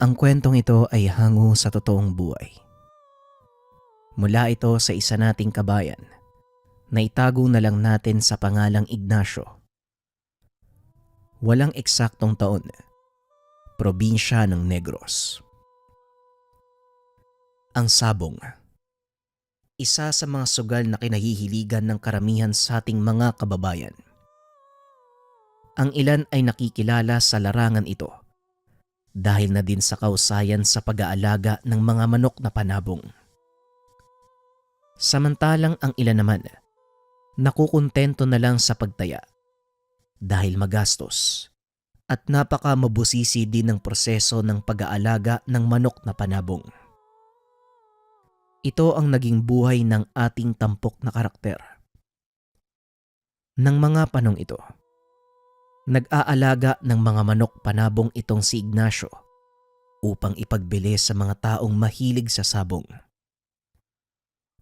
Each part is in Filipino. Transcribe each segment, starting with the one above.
Ang kwentong ito ay hango sa totoong buhay. Mula ito sa isa nating kabayan na itago na lang natin sa pangalang Ignacio. Walang eksaktong taon, probinsya ng Negros. Ang sabong, isa sa mga sugal na kinahihiligan ng karamihan sa ating mga kababayan. Ang ilan ay nakikilala sa larangan ito dahil na din sa kausayan sa pag-aalaga ng mga manok na panabong. Samantalang ang ilan naman, nakukuntento na lang sa pagtaya dahil magastos at napaka-mabusisi din ng proseso ng pag-aalaga ng manok na panabong. Ito ang naging buhay ng ating tampok na karakter. Nang mga panong ito, nag-aalaga ng mga manok panabong itong si Ignacio upang ipagbili sa mga taong mahilig sa sabong.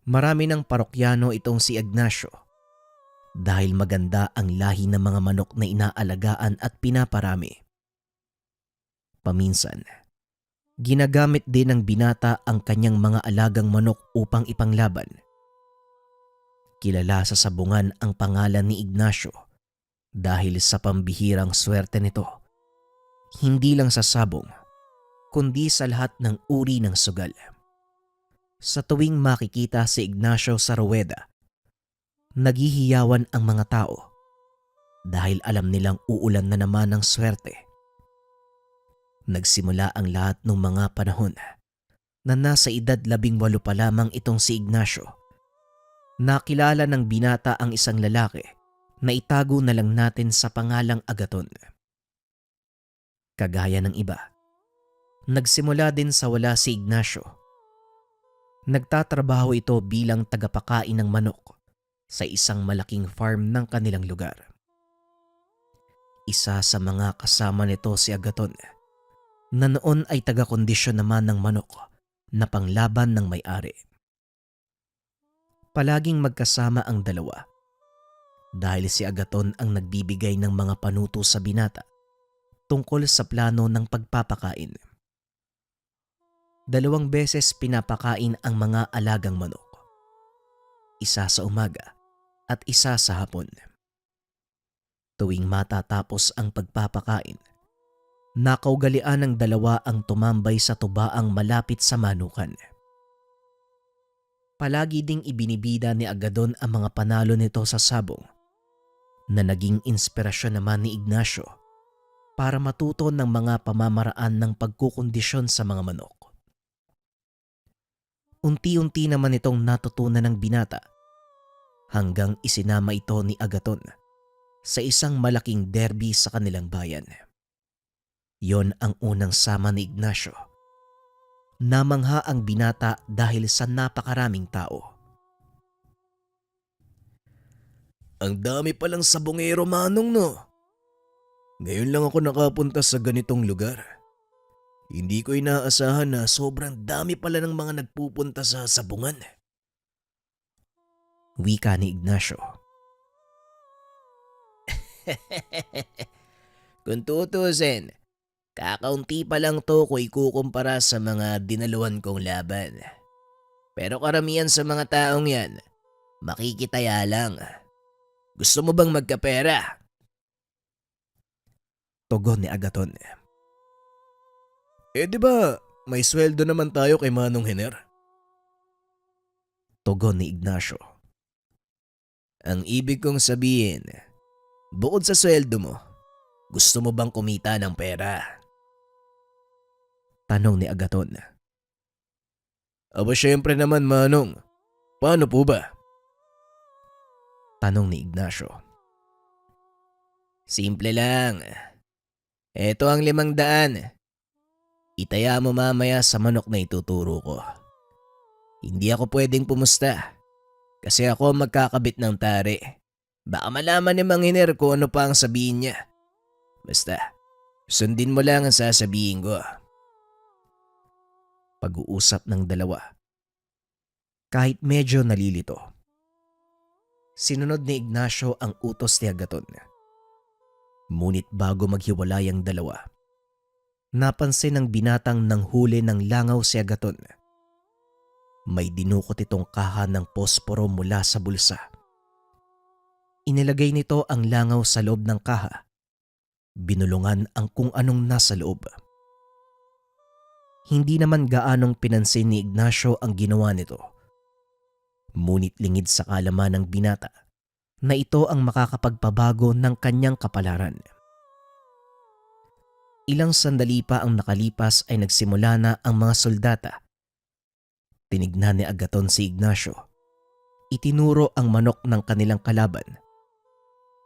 Marami ng parokyano itong si Ignacio dahil maganda ang lahi ng mga manok na inaalagaan at pinaparami. Paminsan, ginagamit din ng binata ang kanyang mga alagang manok upang ipanglaban. Kilala sa sabungan ang pangalan ni Ignacio dahil sa pambihirang swerte nito, hindi lang sa sabong, kundi sa lahat ng uri ng sugal. Sa tuwing makikita si Ignacio sa ruweda, naghihiyawan ang mga tao dahil alam nilang uulan na naman ng swerte. Nagsimula ang lahat ng mga panahon na nasa edad 18 pa lamang itong si Ignacio. Nakilala ng binata ang isang lalaki na itago na lang natin sa pangalang Agaton. Kagaya ng iba, nagsimula din sa wala si Ignacio. Nagtatrabaho ito bilang tagapakain ng manok sa isang malaking farm ng kanilang lugar. Isa sa mga kasama nito si Agaton na noon ay taga-kondisyon naman ng manok na panglaban ng may-ari. Palaging magkasama ang dalawa dahil si Agaton ang nagbibigay ng mga panuto sa binata tungkol sa plano ng pagpapakain. 2 beses pinapakain ang mga alagang manok. Isa sa umaga at isa sa hapon. Tuwing matatapos ang pagpapakain, nakaugalian ng dalawa ang tumambay sa tubaang malapit sa manukan. Palagi ding ibinibida ni Agaton ang mga panalo nito sa sabong na naging inspirasyon naman ni Ignacio para matuto ng mga pamamaraan ng pagkukondisyon sa mga manok. Unti-unti naman itong natutunan ng binata hanggang isinama ito ni Agaton sa isang malaking derby sa kanilang bayan. Yon ang unang sama ni Ignacio. Namangha ang binata dahil sa napakaraming tao. Ang dami palang sabongero, Manong, no? Ngayon lang ako nakapunta sa ganitong lugar. Hindi ko inaasahan na sobrang dami pala ng mga nagpupunta sa sabungan. Wika ni Ignacio. Kung tutusin, kakaunti pa lang to kung ikukumpara sa mga dinaluhan kong laban. Pero karamihan sa mga taong yan, makikitaya lang. Gusto mo bang magkapera? Tugon ni Agaton. Di ba may sweldo naman tayo kay Manong Hiner? Tugon ni Ignacio. Ang ibig kong sabihin, bukod sa sweldo mo, gusto mo bang kumita ng pera? Tanong ni Agaton. Aba syempre naman, Manong. Paano po ba? Tanong ni Ignacio. Simple lang. Eto ang 500. Itaya mo mamaya sa manok na ituturo ko. Hindi ako pwedeng pumusta kasi ako ang magkakabit ng tari. Baka malaman ni Mang Hiner kung ano pa ang sabihin niya. Basta, sundin mo lang ang sasabihin ko. Pag-uusap ng dalawa. Kahit medyo nalilito, sinunod ni Ignacio ang utos ni Agaton. Ngunit bago maghiwalay ang dalawa, Napansin ng binatang nang huli ng langaw si Agaton. May dinukot itong kaha ng posporo mula sa bulsa. Inilagay nito ang langaw sa loob ng kaha. Binulungan ang kung anong nasa loob. Hindi naman gaanong pinansin ni Ignacio ang ginawa nito. Ngunit lingid sa kalaman ng binata na ito ang makakapagpabago ng kanyang kapalaran. Ilang sandali pa ang nakalipas ay nagsimula na ang mga soldata. Tinignan ni Agaton si Ignacio. Itinuro ang manok ng kanilang kalaban.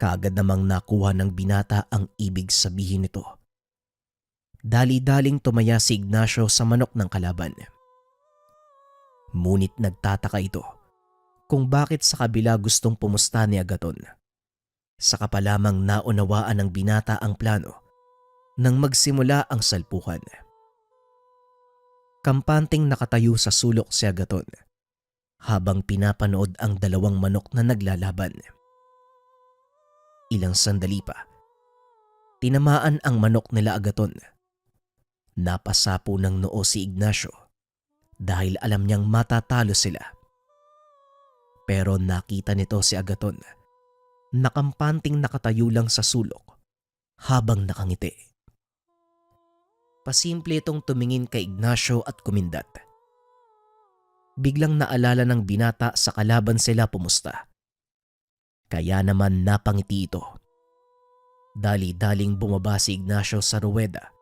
Kaagad namang nakuha ng binata ang ibig sabihin nito. Dali-daling tumaya si Ignacio sa manok ng kalaban. Ngunit nagtataka ito kung bakit sa kabila gustong pumusta ni Agaton. Saka pa lamang naunawaan ng binata ang plano nang magsimula ang salpukan. Kampanting nakatayo sa sulok si Agaton habang pinapanood ang dalawang manok na naglalaban. Ilang sandali pa, tinamaan ang manok nila Agaton. Napasapo ng noo si Ignacio dahil alam niyang matatalo sila. Pero nakita nito si Agaton na kampanting nakatayo lang sa sulok habang nakangiti. Pasimple itong tumingin kay Ignacio at kumindat. Biglang naalala ng binata sa kalaban sila pumusta. Kaya naman napangiti ito. Dali-daling bumaba si Ignacio sa ruweda.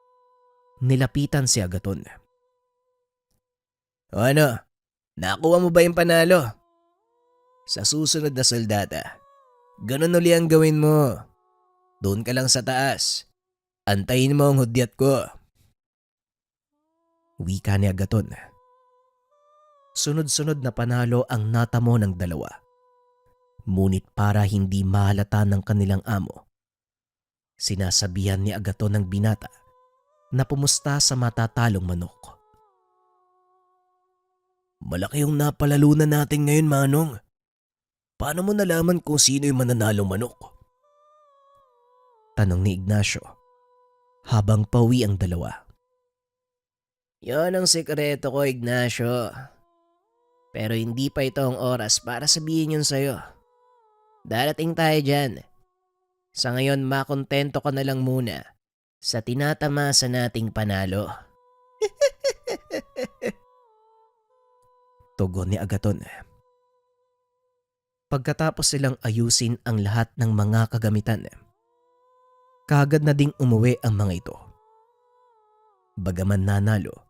Nilapitan si Agaton. "O ano? Nakuha mo ba yung panalo? Sa susunod na soldata, ganun uli ang gawin mo. Doon ka lang sa taas. Antayin mo ang hudyat ko." Wika ni Agaton. Sunod-sunod na panalo ang natamo ng dalawa. Ngunit para hindi mahalata ng kanilang amo, sinasabihan ni Agaton ng binata na pumusta sa matatalong manok. "Malaki yung napalalunan natin ngayon, Manong. Paano mo nalaman kung sino yung mananalong manok?" Tanong ni Ignacio habang pauwi ang dalawa. "Yon ang sekreto ko, Ignacio. Pero hindi pa ito ang oras para sabihin yun sa'yo. Darating tayo dyan. Sa ngayon, makontento ka na lang muna sa tinatamasa nating panalo." Tugon ni Agaton. Pagkatapos silang ayusin ang lahat ng mga kagamitan, kaagad na ding umuwi ang mga ito. Bagaman nanalo,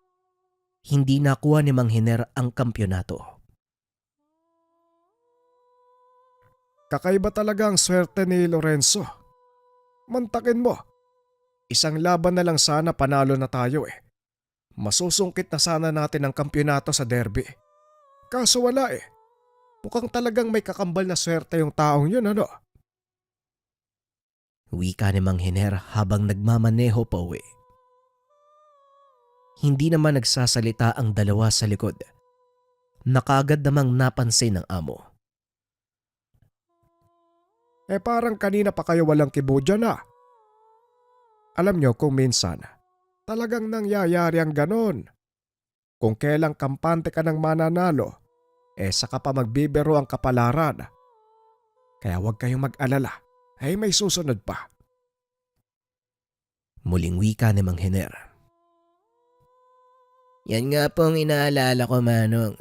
hindi nakuha ni Mang Hiner ang kampyonato. Kakaiba talaga ang swerte ni Lorenzo. Mantakin mo. Isang laban na lang sana panalo na tayo eh. Masusungkit na sana natin ang kampyonato sa derby. Kaso wala eh. Mukhang talagang may kakambal na swerte yung taong yun, ano? Wika ni Mang Hiner habang nagmamaneho pa uwi. Hindi naman nagsasalita ang dalawa sa likod. Nakaagad namang napansin ng amo. Parang kanina pa kayo walang kibo dyan ah. Alam nyo kung minsan, talagang nangyayari ang ganon. Kung kailang kampante ka ng mananalo, saka pa magbibiro ang kapalaran. Kaya huwag kayong mag-alala, may susunod pa. Muling wika ni Mang Hiner. Yan nga po ang inaalala ko, Manong.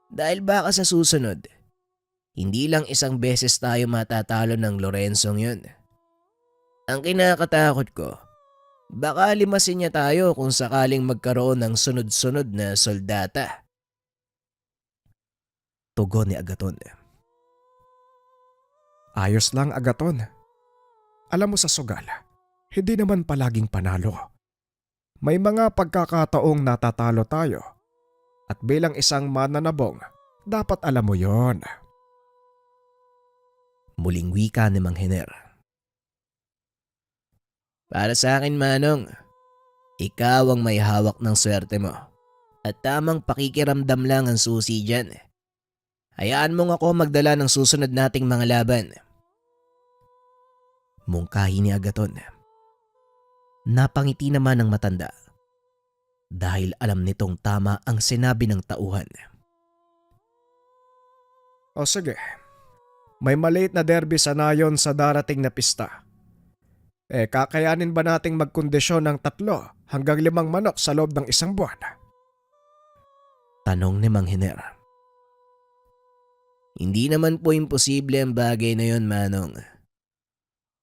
Dahil baka sa susunod, hindi lang isang beses tayo matatalo ng Lorenzong yun. Ang kinakatakot ko, baka limasin niya tayo kung sakaling magkaroon ng sunod-sunod na soldata. Tugon ni Agaton. Ayos lang, Agaton. Alam mo sa sugal, hindi naman palaging panalo. May mga pagkakataong natatalo tayo. At bilang isang mananabong, dapat alam mo yon. Muling wika ni Mang Hiner. Para sa akin, Manong, ikaw ang may hawak ng swerte mo. At tamang pakikiramdam lang ang susi dyan. Hayaan mong ako magdala ng susunod nating mga laban. Mungkahi ni Agaton. Napangiti naman ang matanda dahil alam nitong tama ang sinabi ng tauhan. O sige, may maliit na derby sa nayon sa darating na pista. Kakayanin ba nating magkondisyon ng 3 hanggang 5 manok sa loob ng 1 buwan? Tanong ni Mang Hiner. Hindi naman po imposible ang bagay na yon, Manong.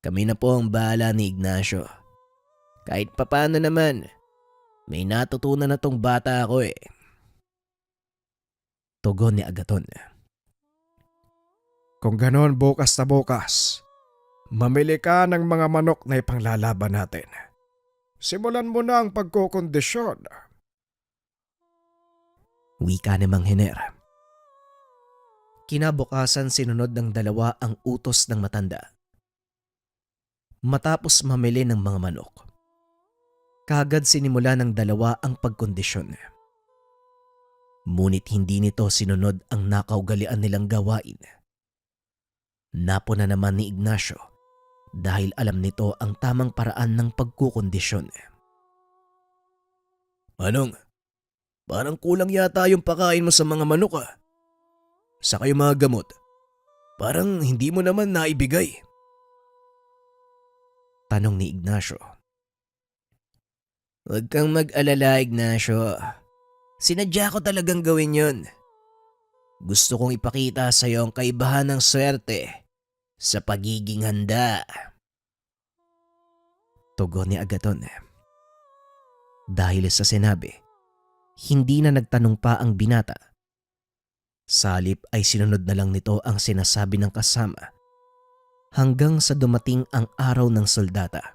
Kami na po ang bahala ni Ignacio. Kahit papano naman, may natutunan na tong bata ako eh. Tugon ni Agaton. Kung ganon, bukas na bukas, mamili ka ng mga manok na ipanglalaban natin. Simulan mo na ang pagkukondisyon. Wika ni Mang Hiner. Kinabukasan sinunod ng dalawa ang utos ng matanda. Matapos mamili ng mga manok, kaagad sinimula ng dalawa ang pagkondisyon. Ngunit hindi nito sinunod ang nakaugalian nilang gawain. Napo na naman ni Ignacio dahil alam nito ang tamang paraan ng pagkukondisyon. Manong, parang kulang yata yung pakain mo sa mga manok ah. Saka yung mga gamot, parang hindi mo naman naibigay. Tanong ni Ignacio. Huwag kang mag-alala, Ignacio. Sinadya ko talagang gawin yun. Gusto kong ipakita sa iyo ang kaibahan ng swerte sa pagiging handa. Tugon ni Agaton. Dahil sa sinabi, hindi na nagtanong pa ang binata. Salip ay sinunod na lang nito ang sinasabi ng kasama hanggang sa dumating ang araw ng soldata.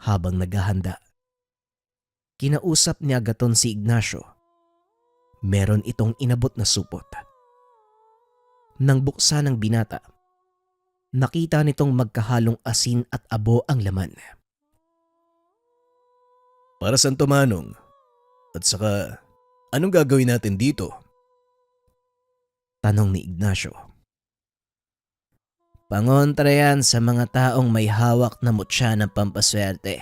Habang naghahanda, kinausap ni Agaton si Ignacio. Meron itong inabot na supot. Nang buksan ng binata, nakita nitong magkahalong asin at abo ang laman. Para saan to, Manong? At saka, anong gagawin natin dito? Tanong ni Ignacio. Pangontra yan sa mga taong may hawak na mutya ng pampaswerte.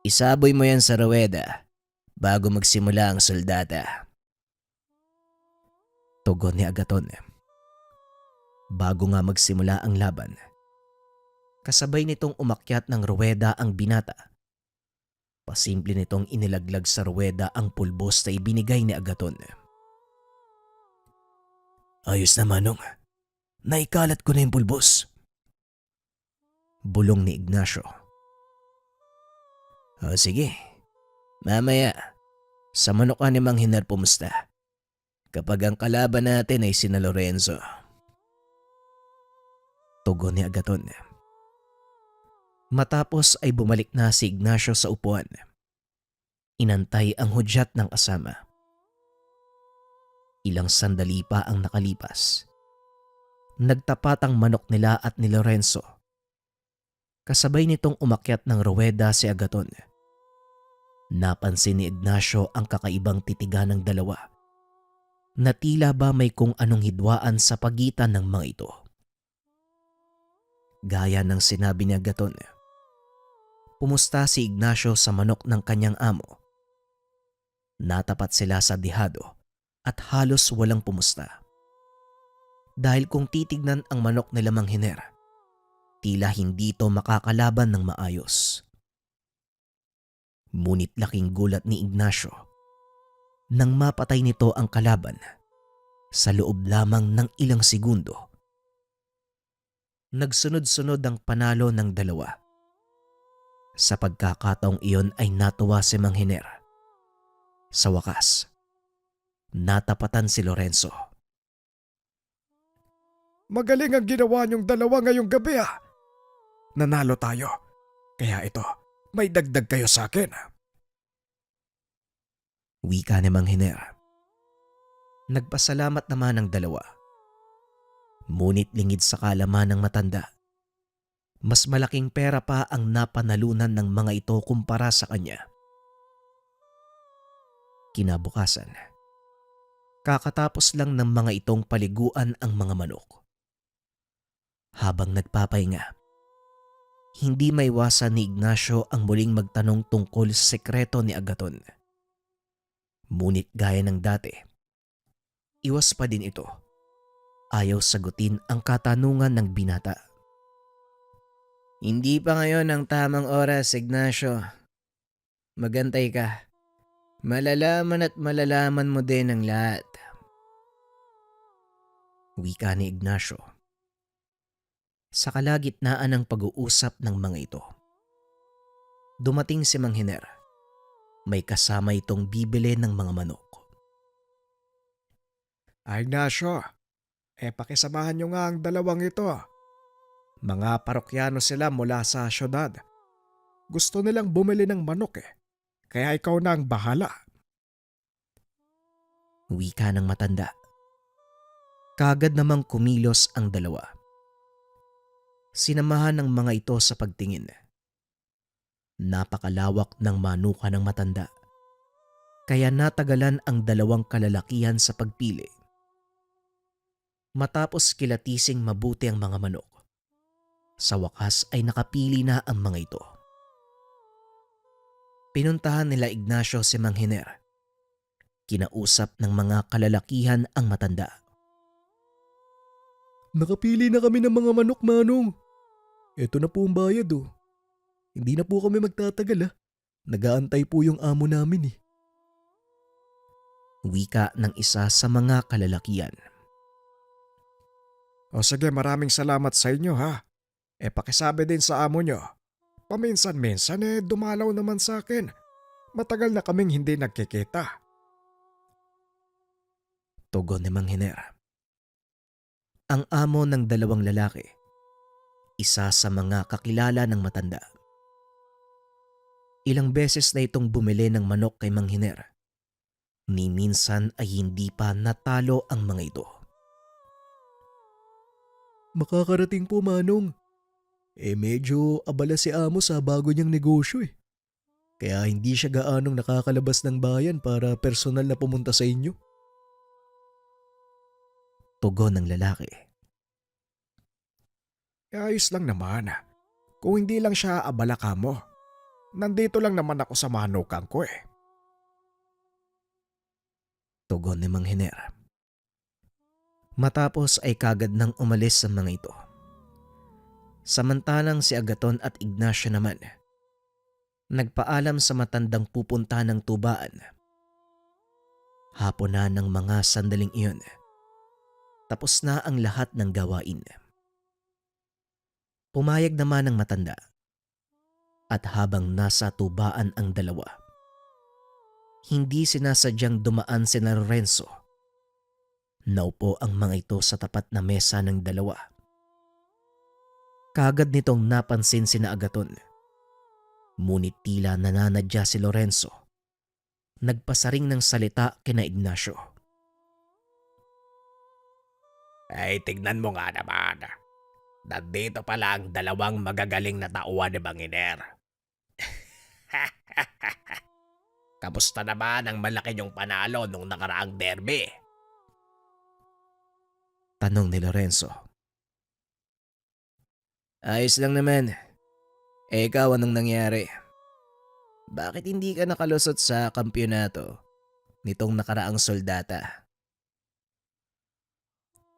Isaboy mo yan sa ruweda bago magsimula ang soldata. Tugon ni Agaton. Bago nga magsimula ang laban, kasabay nitong umakyat ng ruweda ang binata. Pasimple nitong inilaglag sa ruweda ang pulbos na ibinigay ni Agaton. Ayos na, Manong. Naikalat ko na yung pulbos. Bulong ni Ignacio. O sige, mamaya, sa manok ka ni Mang Hiner pumusta. Kapag ang kalaban natin ay sina Lorenzo. Tugon ni Agaton. Matapos ay bumalik na si Ignacio sa upuan. Inantay ang hudyat ng kasama. Ilang sandali pa ang nakalipas. Nagtapat ang manok nila at ni Lorenzo. Kasabay nitong umakyat ng ruweda si Agaton. Napansin ni Ignacio ang kakaibang titigan ng dalawa, na tila ba may kung anong hidwaan sa pagitan ng mga ito. Gaya ng sinabi ni Agaton, pumusta si Ignacio sa manok ng kanyang amo. Natapat sila sa dihado at halos walang pumusta. Dahil kung titignan ang manok nila Mang Hiner, tila hindi ito makakalaban ng maayos. Ngunit laking gulat ni Ignacio nang mapatay nito ang kalaban sa loob lamang ng ilang segundo. Nagsunod-sunod ang panalo ng dalawa. Sa pagkakataong iyon ay natuwa si Mang Hiner. Sa wakas, natapatan si Lorenzo. Magaling ang ginawa niyong dalawa ngayong gabi ah. Nanalo tayo. Kaya ito, may dagdag kayo sa akin. Wika ni Mang Hiner. Nagpasalamat naman ang dalawa. Ngunit lingid sa kalaman ng matanda, mas malaking pera pa ang napanalunan ng mga ito kumpara sa kanya. Kinabukasan, kakatapos lang ng mga itong paliguan ang mga manok. Habang nagpapahinga, Hindi maiwasan ni Ignacio ang muling magtanong tungkol sa sekreto ni Agaton. Ngunit gaya ng dati, iwas pa din ito. Ayaw sagutin ang katanungan ng binata. Hindi pa ngayon ang tamang oras, Ignacio. Magantay ka. Malalaman at malalaman mo din ang lahat. Wika ni Ignacio. Sa kalagitnaan ng pag-uusap ng mga ito, dumating si Mang Hiner. May kasama itong bibili ng mga manok. Ay Ignacio, pakisamahan nyo nga ang dalawang ito. Mga parokyano sila mula sa syudad. Gusto nilang bumili ng manok kaya ikaw na ang bahala. Wika ng matanda. Kagad namang kumilos ang dalawa. Sinamahan ng mga ito sa pagtingin. Napakalawak ng manuka ng matanda, kaya natagalan ang dalawang kalalakihan sa pagpili. Matapos kilatising mabuti ang mga manok, sa wakas ay nakapili na ang mga ito. Pinuntahan nila Ignacio si Mang Hiner. Kinausap ng mga kalalakihan ang matanda. Nakapili na kami ng mga manok, Manong. Ito na po ang bayad Hindi na po kami magtatagal Nagaantay po yung amo namin Wika ng isa sa mga kalalakihan. O sige, maraming salamat sa inyo pakisabi din sa amo nyo. Paminsan-minsan dumalaw naman sa akin. Matagal na kaming hindi nagkikita. Tugon ni Mang Hiner. Ang amo ng dalawang lalaki, isa sa mga kakilala ng matanda. Ilang beses na itong bumili ng manok kay Mang Hiner. Ni minsan ay hindi pa natalo ang mga ito. Makakarating po, Manong. Medyo abala si amo sa bago niyang negosyo Kaya hindi siya gaanong nakakalabas ng bayan para personal na pumunta sa inyo. Tugon ng lalaki. Ayos lang naman. Kung hindi lang siya abala ka mo. Nandito lang naman ako sa manukan ko Tugon ni Mang Hiner. Matapos ay kagad nang umalis sa mga ito. Samantalang si Agaton at Ignacio naman, nagpaalam sa matandang pupunta ng tubaan. Hapon na ng mga sandaling iyon. Tapos na ang lahat ng gawain. Pumayag naman ang matanda. At habang nasa tubaan ang dalawa, hindi sinasadyang dumaan sina Lorenzo. Naupo ang mga ito sa tapat na mesa ng dalawa. Kagad nitong napansin sina Agaton. Ngunit tila nananadya si Lorenzo. Nagpasaring ng salita kina Ignacio. Ay, tignan mo nga naman. Nandito pala ang dalawang magagaling na tauhan ni Mang Hiner. Kamusta naman ang malaki niyong panalo nung nakaraang derby? Tanong ni Lorenzo. Ayos lang naman. Ikaw, anong nangyari? Bakit hindi ka nakalusot sa kampyonato nitong nakaraang soldata?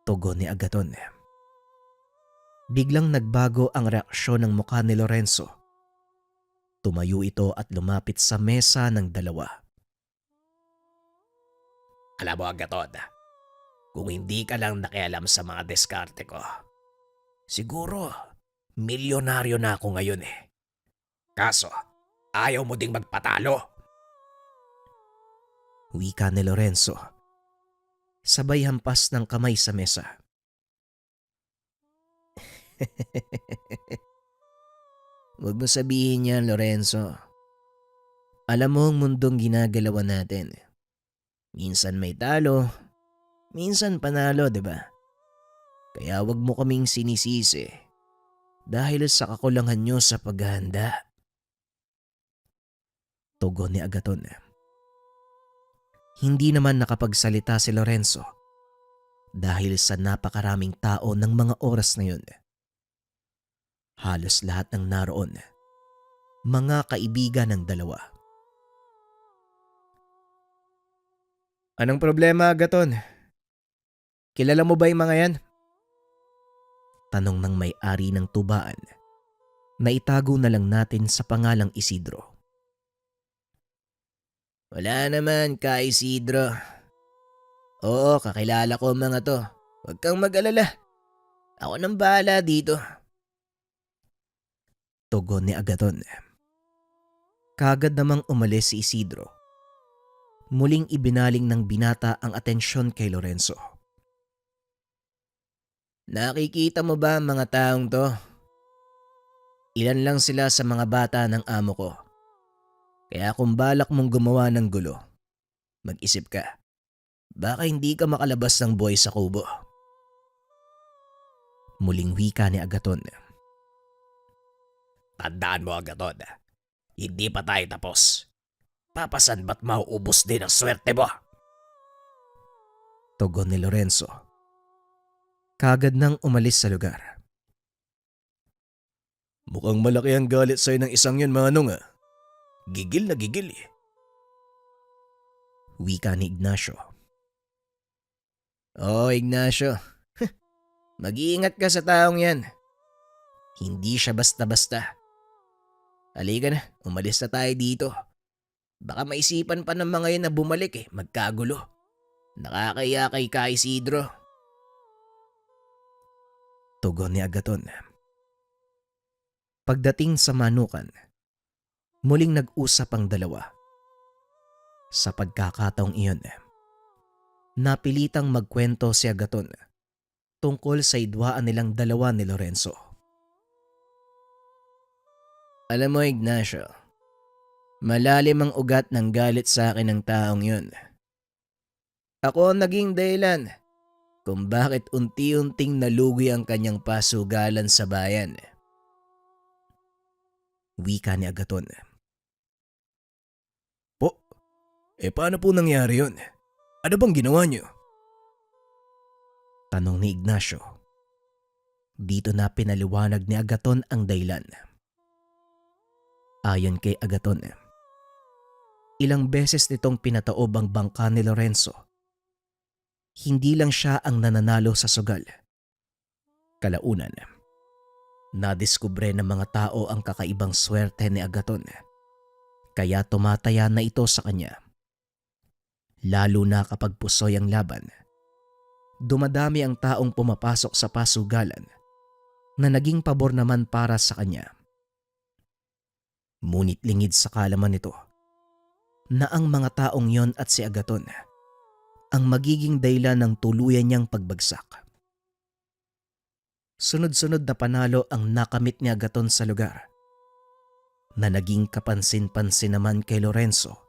Tugon ni Agaton. Biglang nagbago ang reaksyon ng mukha ni Lorenzo. Tumayo ito at lumapit sa mesa ng dalawa. Alam mo, Agaton, kung hindi ka lang nakialam sa mga diskarte ko, siguro milyonaryo na ako ngayon Kaso, ayaw mo ding magpatalo. Wika ni Lorenzo. Sabay hampas ng kamay sa mesa. Huwag mo sabihin yan, Lorenzo. Alam mo ang mundong ginagalawan natin. Minsan may talo, minsan panalo, di ba? Kaya huwag mo kaming sinisisi dahil sa kakulangan nyo sa paghahanda. Tugon ni Agaton. Hindi naman nakapagsalita si Lorenzo dahil sa napakaraming tao ng mga oras na yun. Halos lahat ng naroon, mga kaibigan ng dalawa. Anong problema, Agaton? Kilala mo ba yung mga yan? Tanong ng may-ari ng tubaan na itago na lang natin sa pangalang Isidro. Wala naman, Ka Isidro. Oo, kakilala ko ang mga to. Huwag kang mag-alala. Ako nang bahala dito. Tugon ni Agaton. Kagad namang umalis si Isidro. Muling ibinaling ng binata ang atensyon kay Lorenzo. Nakikita mo ba ang mga taong to? Ilan lang sila sa mga bata ng amo ko. Kaya kung balak mong gumawa ng gulo, mag-isip ka. Baka hindi ka makalabas ng buhay sa kubo. Muling wika ni Agaton. Tandaan mo, Agaton. Hindi pa tayo tapos. Papasan ba't mauubos din ang swerte mo? Tugon ni Lorenzo. Kagad nang umalis sa lugar. Mukhang malaki ang galit sa'yo ng isang yun, Manong ah. Gigil na gigil eh. Wika ni Ignacio. Oh, Ignacio. Mag-iingat ka sa taong yan. Hindi siya basta-basta. Halika na, umalis na tayo dito. Baka maisipan pa ng mga yun na bumalik eh, magkagulo. Nakakaya kay Ka Isidro. Tugon ni Agaton. Pagdating sa manukan, muling nag-usap ang dalawa. Sa pagkakataong iyon, napilitang magkwento si Agaton tungkol sa idwaan nilang dalawa ni Lorenzo. Alam mo, Ignacio, malalim ang ugat ng galit sa akin ng taong yun. Ako ang naging dahilan kung bakit unti-unting nalugi ang kanyang pasugalan sa bayan. Wika ni Agaton. Paano po nangyari yun? Ano bang ginawa niyo? Tanong ni Ignacio. Dito na pinaliwanag ni Agaton ang dahilan. Ayon kay Agaton, ilang beses nitong pinataob ang bangka ni Lorenzo. Hindi lang siya ang nananalo sa sugal. Kalaunan, nadiskubre ng mga tao ang kakaibang swerte ni Agaton. Kaya tumataya na ito sa kanya. Lalo na kapag pusoy ang laban, dumadami ang taong pumapasok sa pasugalan na naging pabor naman para sa kanya. Ngunit lingid sa kalaman nito na ang mga taong yon at si Agaton ang magiging dahilan ng tuluyan niyang pagbagsak. Sunod-sunod na panalo ang nakamit ni Agaton sa lugar na naging kapansin-pansin naman kay Lorenzo.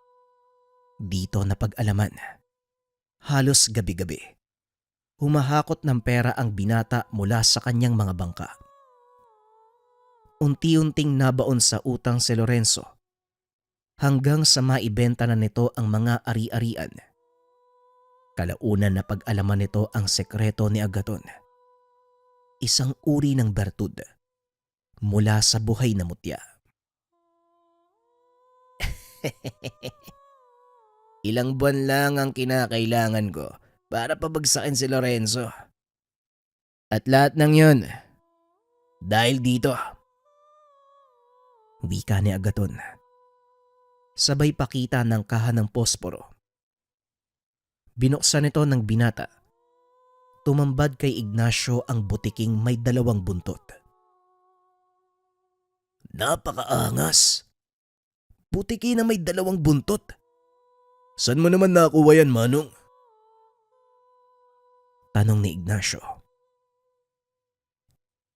Dito na pag-alaman, halos gabi-gabi, humahakot ng pera ang binata mula sa kanyang mga bangka. Unti-unting nabaon sa utang si Lorenzo hanggang sa maibenta na nito ang mga ari-arian. Kalaunan na pag-alaman nito ang sekreto ni Agaton, isang uri ng bertud mula sa buhay na mutya. Ilang buwan lang ang kinakailangan ko para pabagsakin si Lorenzo. At lahat ng yun, dahil dito. Wika ni Agaton. Sabay pakita ng kaha ng posporo. Binuksan ito ng binata. Tumambad kay Ignacio ang butiking may 2 buntot. Napakaangas. Butiki na may 2 buntot. Saan mo naman nakuha yan, Manong? Tanong ni Ignacio.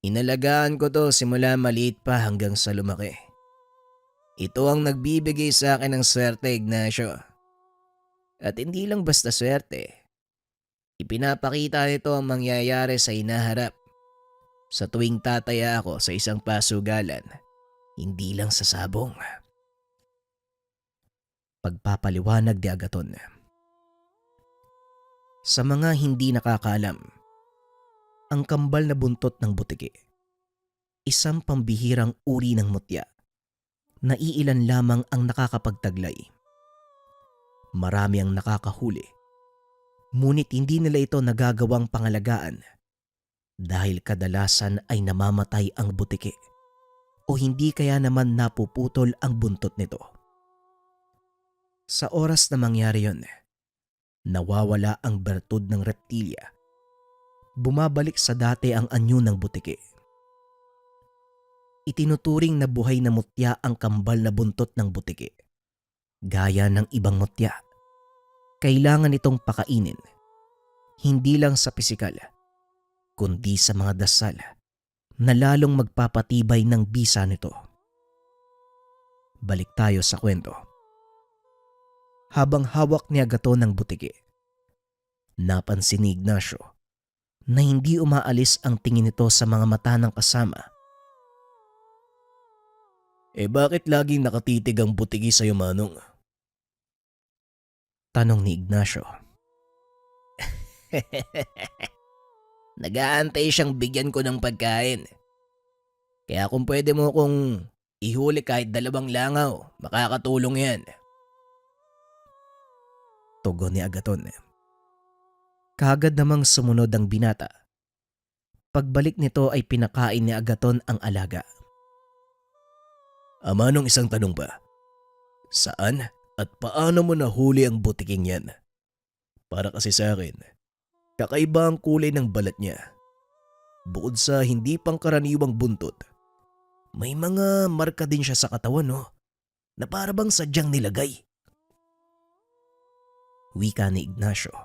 Inalagaan ko to simula maliit pa hanggang sa lumaki. Ito ang nagbibigay sa akin ng swerte, Ignacio. At hindi lang basta swerte. Ipinapakita nito ang mangyayari sa hinaharap. Sa tuwing tataya ako sa isang pasugalan, hindi lang sa sabong. Pagpapaliwanag ni Agaton. Sa mga hindi nakakaalam, ang kambal na buntot ng butiki isang pambihirang uri ng mutya na iilan lamang ang nakakapagtaglay. Marami ang nakakahuli, ngunit hindi nila ito nagagawang pangalagaan dahil kadalasan ay namamatay ang butiki o hindi kaya naman napuputol ang buntot nito. Sa oras na mangyari yon, nawawala ang bertud ng reptilya. Bumabalik sa dati ang anyo ng butiki. Itinuturing na buhay na mutya ang kambal na buntot ng butiki. Gaya ng ibang mutya, kailangan itong pakainin, hindi lang sa pisikal, kundi sa mga dasal na lalong magpapatibay ng bisa nito. Balik tayo sa kwento. Habang hawak ni Agaton ng butiki, napansin ni Ignacio na hindi umaalis ang tingin nito sa mga mata ng kasama. Bakit laging nakatitig ang butiki sa'yo, Manong? Tanong ni Ignacio. Nag-aantay siyang bigyan ko ng pagkain. Kaya kung pwede mo kong ihuli kahit 2 langaw, makakatulong yan. Tugon ni Agaton. Kaagad namang sumunod ang binata. Pagbalik nito ay pinakain ni Agaton ang alaga. Manong, isang tanong pa. Saan at paano mo nahuli ang butiking yan? Para kasi sa akin, kakaiba ang kulay ng balat niya. Bukod sa hindi pangkaraniwang buntot, may mga marka din siya sa katawan, no? Na para bang sadyang nilagay. Wika ni Ignacio.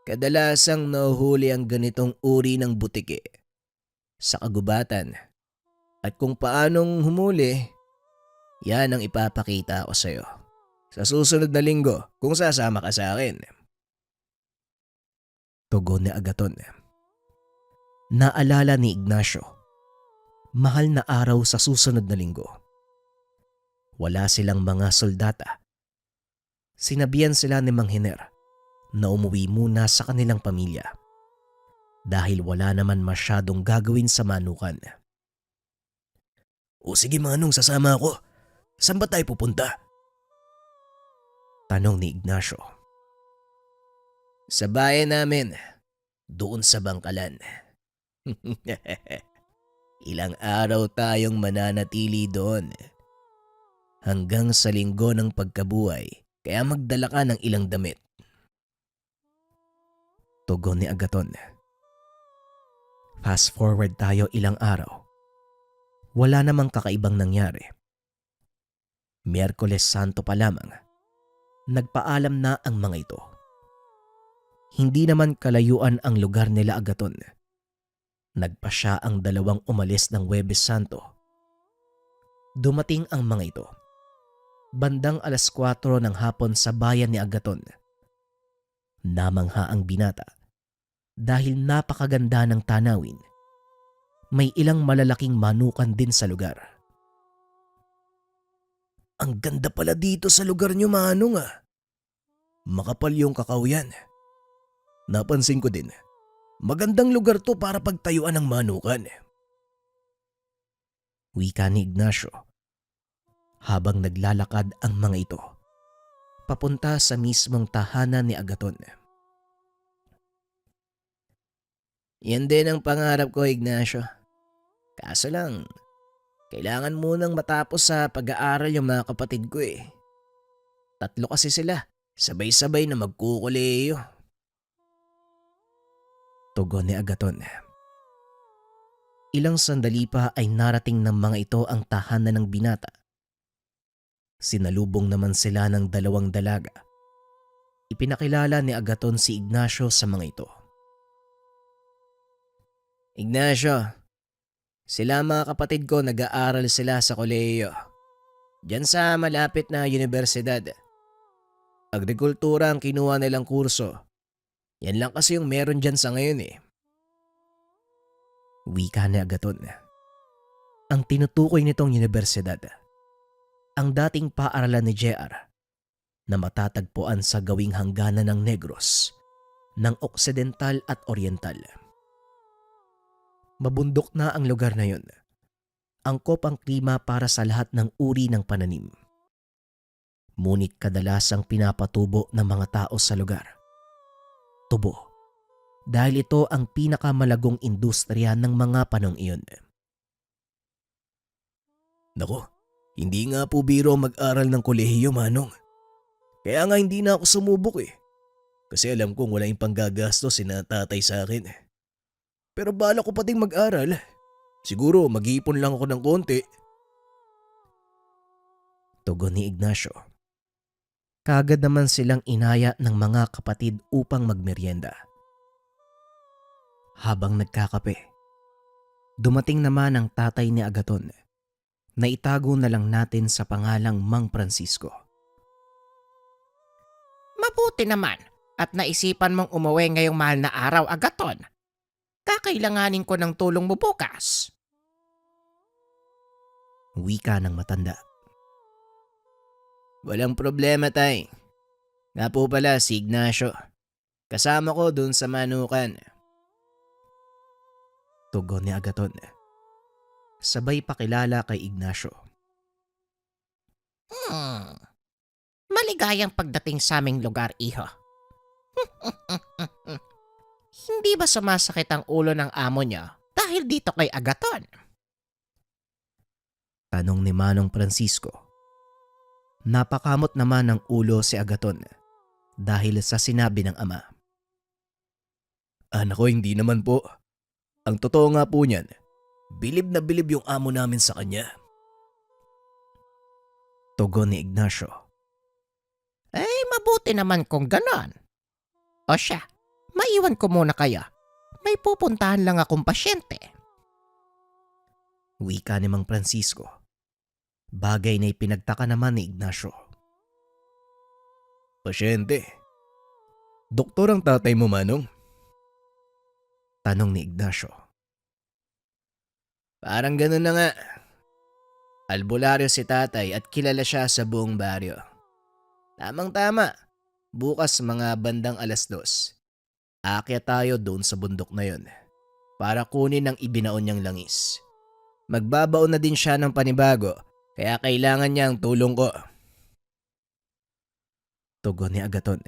Kadalasang nahuhuli ang ganitong uri ng butiki sa kagubatan. At kung paanong humuli, yan ang ipapakita ko sa'yo sa susunod na linggo kung sasama ka sa akin. Tugon ni Agaton. Naalala ni Ignacio, mahal na araw sa susunod na linggo. Wala silang mga soldata. Sinabihan sila ni Mang Hiner na umuwi muna sa kanilang pamilya dahil wala naman masyadong gagawin sa manukan. O sige, Manong, sasama ako. Saan ba tayo pupunta? Tanong ni Ignacio. Sa bayan namin, doon sa Bangkalan. Ilang araw tayong mananatili doon. Hanggang sa linggo ng pagkabuhay, kaya magdala ka ng ilang damit. Tugon ni Agaton. Fast forward tayo ilang araw. Wala namang kakaibang nangyari. Miyerkules Santo pa lamang, nagpaalam na ang mga ito. Hindi naman kalayuan ang lugar nila Agaton. Nagpasya ang 2 umalis ng Huwebes Santo. Dumating ang mga ito bandang 4:00 ng hapon sa bayan ni Agaton. Namangha ang binata dahil napakaganda ng tanawin. May ilang malalaking manukan din sa lugar. Ang ganda pala dito sa lugar niyo, Manong, ah. Makapal yung kakao yan. Napansin ko din, magandang lugar to para pagtayuan ng manukan. Wika ni Ignacio habang naglalakad ang mga ito papunta sa mismong tahanan ni Agaton. Yan din ang pangarap ko, Ignacio. Kaso lang, kailangan munang matapos sa pag-aaral yung mga kapatid ko eh. 3 kasi sila, sabay-sabay na magkukuleyo. Tugon ni Agaton. Ilang sandali pa ay narating ng mga ito ang tahanan ng binata. Sinalubong naman sila ng 2 dalaga. Ipinakilala ni Agaton si Ignacio sa mga ito. Ignacio, sila mga kapatid ko, nag-aaral sila sa kolehiyo. Diyan sa malapit na universidad. Agrikultura ang kinuha nilang kurso. Yan lang kasi yung meron dyan sa ngayon eh. Wika ni Agaton. Ang tinutukoy nitong universidad, ang dating paaralan ni JR na matatagpuan sa gawing hangganan ng Negros, ng Oksidental at Oriental. Mabundok na ang lugar na yun. Angkop ang klima para sa lahat ng uri ng pananim. Ngunit kadalasang pinapatubo ng mga tao sa lugar. Tubo. Dahil ito ang pinakamalagong industriya ng mga panong iyon. Nako, hindi nga po biro mag-aral ng kolehiyo, Manong. Kaya nga hindi na ako sumubok eh. Kasi alam kong wala yung panggagastos si tatay sa akin. Pero bala ko pating mag-aral. Siguro mag-iipon lang ako ng konti. Tugon ni Ignacio. Kaagad naman silang inaya ng mga kapatid upang magmeryenda. Habang nagkakape, dumating naman ang tatay ni Agaton na itago na lang natin sa pangalang Mang Francisco. Mabuti naman at naisipan mong umuwi ngayong mahal na araw, Agaton. Kakailanganin ko ng tulong mo bukas. Wika ng matanda. Walang problema, tay. Nga po pala si Ignacio. Kasama ko dun sa manukan. Tugon ni Agaton. Sabay pakilala kay Ignacio. Maligayang pagdating sa aming lugar, iho. Hindi ba sumasakit ang ulo ng amo niya dahil dito kay Agaton? Tanong ni Manong Francisco. Napakamot naman ng ulo si Agaton dahil sa sinabi ng ama. Anak ko, hindi naman po. Ang totoo nga po niyan, bilib na bilib yung amo namin sa kanya. Tugon ni Ignacio. Mabuti naman kung ganon. O siya, maiwan ko muna kaya. May pupuntahan lang akong pasyente. Wika ni Mang Francisco. Bagay na ipinagtaka naman ni Ignacio. Pasyente. Doktor ang tatay mo, Manong? Tanong ni Ignacio. Parang ganun na nga. Albularyo si tatay at kilala siya sa buong baryo. Tamang-tama. Bukas mga bandang 2:00. Aakyat tayo doon sa bundok na yon para kunin ang ibinaon niyang langis. Magbabaon na din siya ng panibago kaya kailangan niya ang tulong ko. Tugon ni Agaton.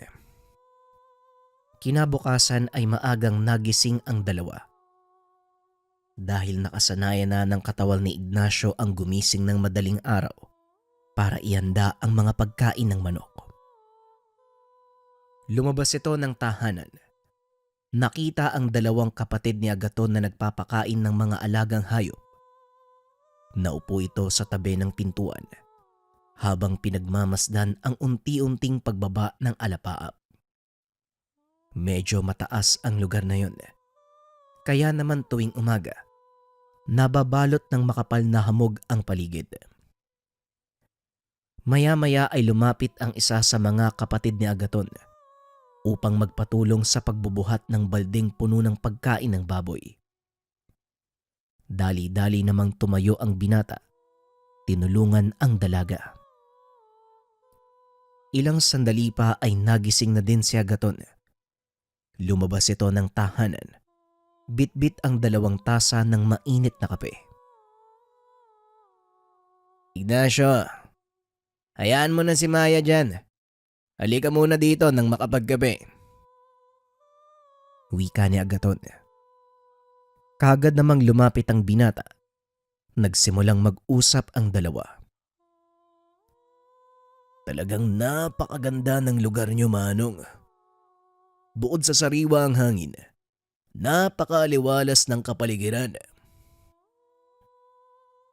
Kinabukasan ay maagang nagising ang dalawa. Dahil nakasanayan na ng katawan ni Ignacio ang gumising ng madaling araw para ihanda ang mga pagkain ng manok. Lumabas ito ng tahanan. Nakita ang dalawang kapatid ni Agaton na nagpapakain ng mga alagang hayop. Naupo ito sa tabi ng pintuan habang pinagmamasdan ang unti-unting pagbaba ng alapaap. Medyo mataas ang lugar na yon. Kaya naman tuwing umaga, nababalot ng makapal na hamog ang paligid. Maya-maya ay lumapit ang isa sa mga kapatid ni Agaton upang magpatulong sa pagbubuhat ng balding puno ng pagkain ng baboy. Dali-dali namang tumayo ang binata. Tinulungan ang dalaga. Ilang sandali pa ay nagising na din si Agaton. Lumabas ito ng tahanan. Bit-bit ang 2 tasa ng mainit na kape. Ignacio, hayaan mo na si Maya dyan. Halika muna dito nang makapagkape. Wika ni Agaton. Kagad namang lumapit ang binata. Nagsimulang mag-usap ang dalawa. Talagang napakaganda ng lugar niyo, Manong. Bukod sa sariwa ang hangin, napakaliwalas ng kapaligiran.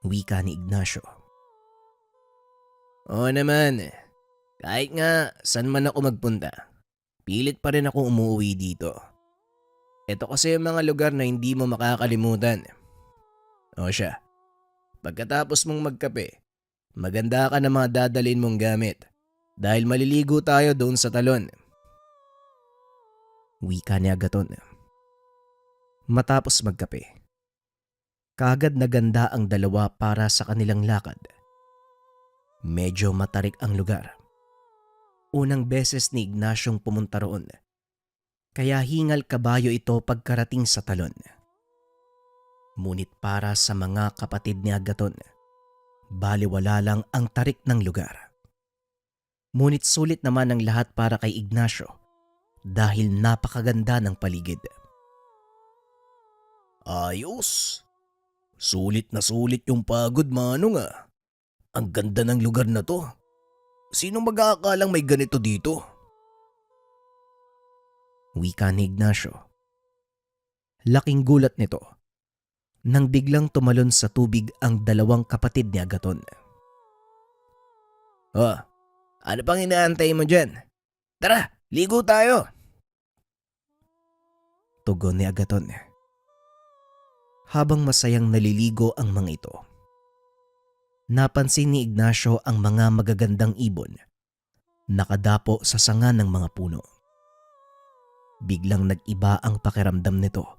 Wika ni Ignacio. Oo naman, kahit nga saan man ako magpunta, pilit pa rin ako umuwi dito. Ito kasi yung mga lugar na hindi mo makakalimutan. O siya, pagkatapos mong magkape, maganda ka na mga dadalhin mong gamit dahil maliligo tayo doon sa talon. Wika ni Agaton. Matapos magkape, kaagad naganda ang dalawa para sa kanilang lakad. Medyo matarik ang lugar. Unang beses ni Ignacyong pumunta roon, kaya hingal kabayo ito pagkarating sa talon. Ngunit para sa mga kapatid ni Agaton, baliwala lang ang tarik ng lugar. Ngunit sulit naman ang lahat para kay Ignacio dahil napakaganda ng paligid. Ayos. Sulit na sulit yung pagod, Manong ah. Ang ganda ng lugar na to. Sino mag-aakalang may ganito dito? Wika ni Ignacio. Laking gulat nito nang biglang tumalon sa tubig ang dalawang kapatid ni Agaton. Ano pang inaantay mo dyan? Tara, ligo tayo. Tugon ni Agaton. Habang masayang naliligo ang mga ito, napansin ni Ignacio ang mga magagandang ibon nakadapo sa sanga ng mga puno. Biglang nag-iba ang pakiramdam nito.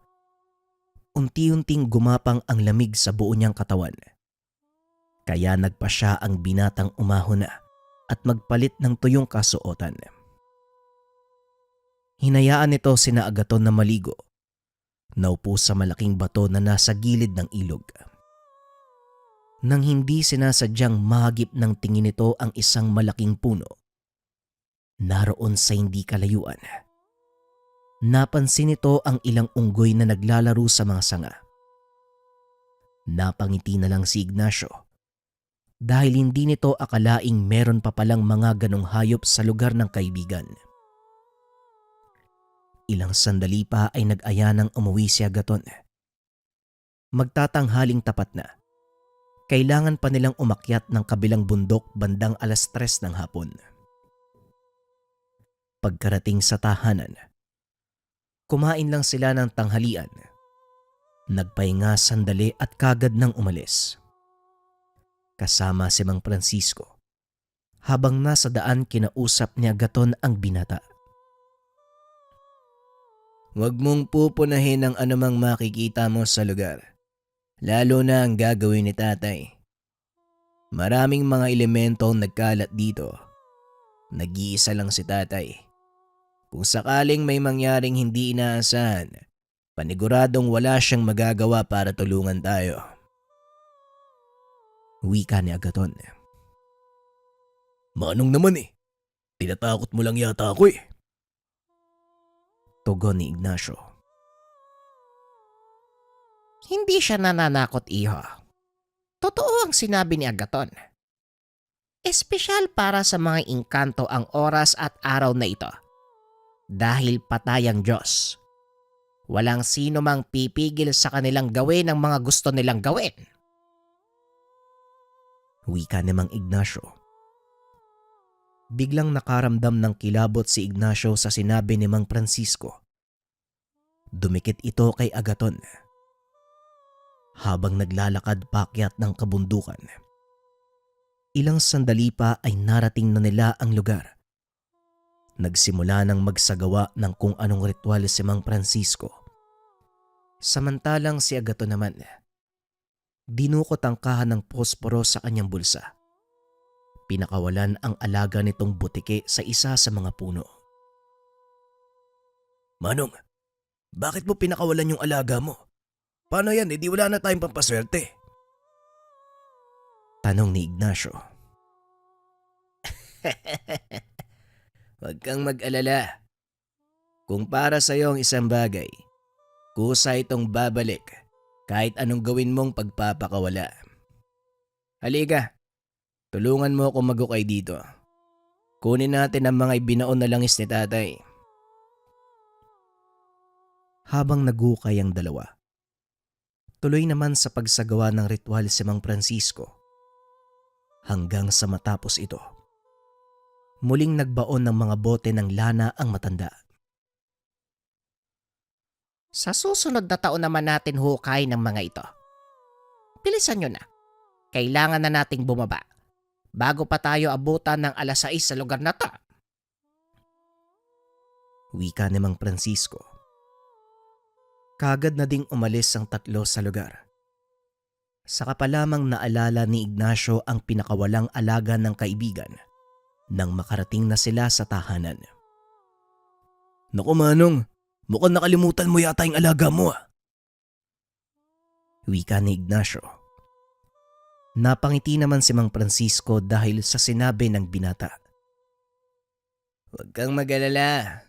Unti-unting gumapang ang lamig sa buo niyang katawan. Kaya nagpa siya ang binatang umahon na at magpalit ng tuyong kasuotan. Hinayaan nito sina Agaton na maligo. Naupo sa malaking bato na nasa gilid ng ilog. Nang hindi sinasadyang mahagip ng tingin nito ang isang malaking puno, naroon sa hindi kalayuan, napansin nito ang ilang unggoy na naglalaro sa mga sanga. Napangiti na lang si Ignacio dahil hindi nito akalaing meron pa palang mga ganong hayop sa lugar ng kaibigan. Ilang sandali pa ay nag-aya ng umuwi si Agaton. Magtatanghaling tapat na. Kailangan pa nilang umakyat ng kabilang bundok bandang 3:00 ng hapon. Pagkarating sa tahanan, kumain lang sila ng tanghalian. Nagpahinga sandali at kagad nang umalis. Kasama si Mang Francisco. Habang nasa daan kinausap ni Agaton ang binata. Huwag mong pupunahin ang anumang makikita mo sa lugar. Lalo na ang gagawin ni tatay. Maraming mga elemento ang nagkalat dito. Nag-iisa lang si tatay. Kung sakaling may mangyaring hindi inaasahan, paniguradong wala siyang magagawa para tulungan tayo. Wika ni Agaton. Manong naman eh. Tinatakot mo lang yata ako eh. Tugon ni Ignacio. Hindi siya nananakot, iho. Totoo ang sinabi ni Agaton. Espesyal para sa mga engkanto ang oras at araw na ito. Dahil patay ang Diyos. Walang sino mang pipigil sa kanilang gawin ang mga gusto nilang gawin. Wika ni Mang Ignacio. Biglang nakaramdam ng kilabot si Ignacio sa sinabi ni Mang Francisco. Dumikit ito kay Agaton. Habang naglalakad paakyat ng kabundukan, ilang sandali pa ay narating na nila ang lugar. Nagsimula ng magsagawa ng kung anong ritual si Mang Francisco. Samantalang si Agaton naman, dinukot ang kahan ng posporo sa kanyang bulsa. Pinakawalan ang alaga nitong butike sa isa sa mga puno. Manong, bakit mo pinakawalan yung alaga mo? Paano yan? Di wala na tayong pampaswerte. Tanong ni Ignacio. Huwag kang mag-alala. Kung para sa iyo ang isang bagay, kusa itong babalik kahit anong gawin mong pagpapakawala. Halika, tulungan mo akong magukay dito. Kunin natin ang mga ibinaon na langis ni tatay. Habang nagukay ang dalawa, tuloy naman sa pagsagawa ng ritual si Mang Francisco. Hanggang sa matapos ito, muling nagbaon ng mga bote ng lana ang matanda. Sa susunod na taon naman natin hukay ng mga ito. Bilisan nyo na. Kailangan na nating bumaba bago pa tayo abutan ng 6:00 sa lugar na to. Wika ni Mang Francisco. Kagad na ding umalis ang tatlo sa lugar. Saka pa lamang naalala ni Ignacio ang pinakawalang alaga ng kaibigan nang makarating na sila sa tahanan. Naku Manong, mukhang nakalimutan mo yata yung alaga mo ah. Wika ni Ignacio. Napangiti naman si Mang Francisco dahil sa sinabi ng binata. Huwag kang mag-alala.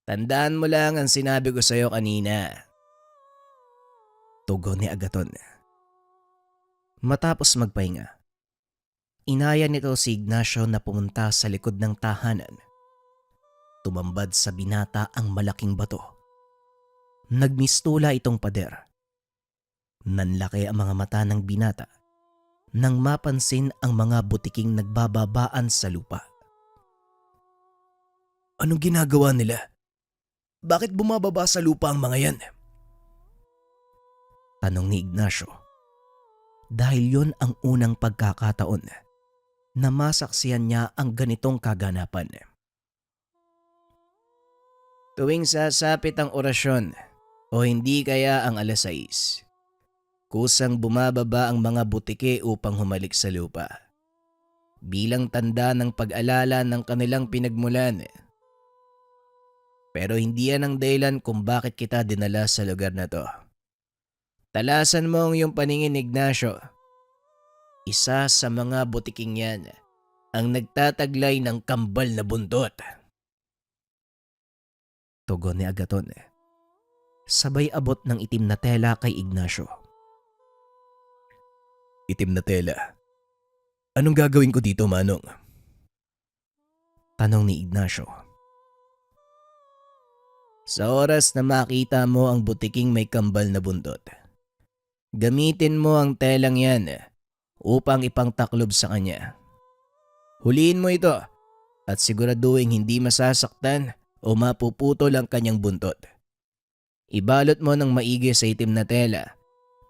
Tandaan mo lang ang sinabi ko sa'yo kanina. Tugon ni Agaton. Matapos magpahinga, inaya nito si Ignacio na pumunta sa likod ng tahanan. Tumambad sa binata ang malaking bato. Nagmistula itong pader. Nanlaki ang mga mata ng binata nang mapansin ang mga butiking nagbababaan sa lupa. Anong ginagawa nila? Bakit bumababa sa lupa ang mga yan? Tanong ni Ignacio. Dahil yon ang unang pagkakataon na masaksiyan niya ang ganitong kaganapan. Tuwing sasapit ang orasyon o hindi kaya ang 6:00, kusang bumababa ang mga butike upang humalik sa lupa. Bilang tanda ng pag-alala ng kanilang pinagmulan. Pero hindi yan ang dahilan kung bakit kita dinala sa lugar na to. Talasan mo ang iyong paningin, Ignacio. Isa sa mga butiking yan ang nagtataglay ng kambal na buntot. Tugon ni Agaton. Sabay abot ng itim na tela kay Ignacio. Itim na tela. Anong gagawin ko dito, Manong? Tanong ni Ignacio. Sa oras na makita mo ang butiking may kambal na buntot, gamitin mo ang telang yan upang ipangtaklob sa kanya. Huliin mo ito at siguraduhin hindi masasaktan o mapuputol ang kanyang buntot. Ibalot mo ng maigi sa itim na tela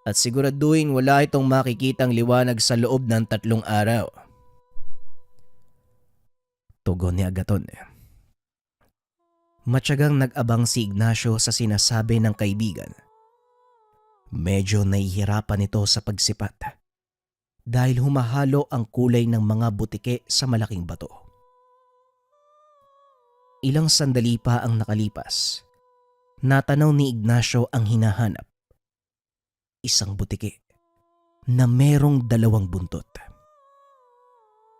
at siguraduhin wala itong makikitang liwanag sa loob ng 3 araw. Tugon ni Agaton. Matyagang nag-abang si Ignacio sa sinasabi ng kaibigan. Medyo nahihirapan ito sa pagsipat dahil humahalo ang kulay ng mga butike sa malaking bato. Ilang sandali pa ang nakalipas. Natanaw ni Ignacio ang hinahanap. Isang butike na merong 2 buntot.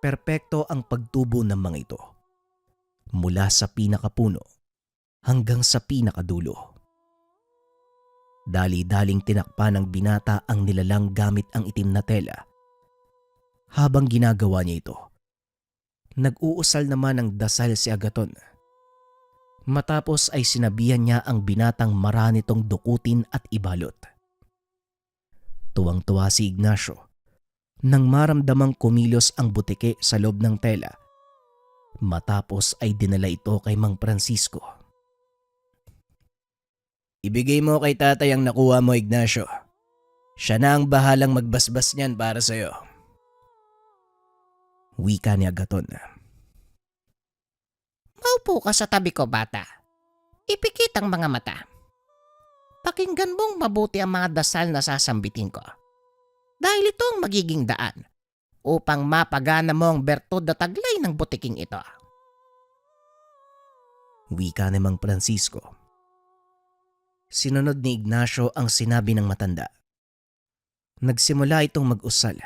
Perpekto ang pagtubo ng mga ito. Mula sa pinakapuno hanggang sa pinakadulo. Dali-daling tinakpan ng binata ang nilalang gamit ang itim na tela. Habang ginagawa niya ito, nag-uusal naman ng dasal si Agaton. Matapos ay sinabihan niya ang binatang marami nitong dukutin at ibalot. Tuwang-tuwa si Ignacio nang maramdamang kumilos ang butike sa loob ng tela. Matapos ay dinala ito kay Mang Francisco. Ibigay mo kay tatay ang nakuha mo, Ignacio. Siya na ang bahalang magbasbas niyan para sa'yo. Wika ni Agaton. Maupo ka sa tabi ko, bata. Ipikit ang mga mata. Pakinggan mong mabuti ang mga dasal na sasambitin ko. Dahil ito ang magiging daan upang mapagana mo ang bertud na taglay ng butiking ito. Wika ni Mang Francisco. Sinunod ni Ignacio ang sinabi ng matanda. Nagsimula itong mag-usal.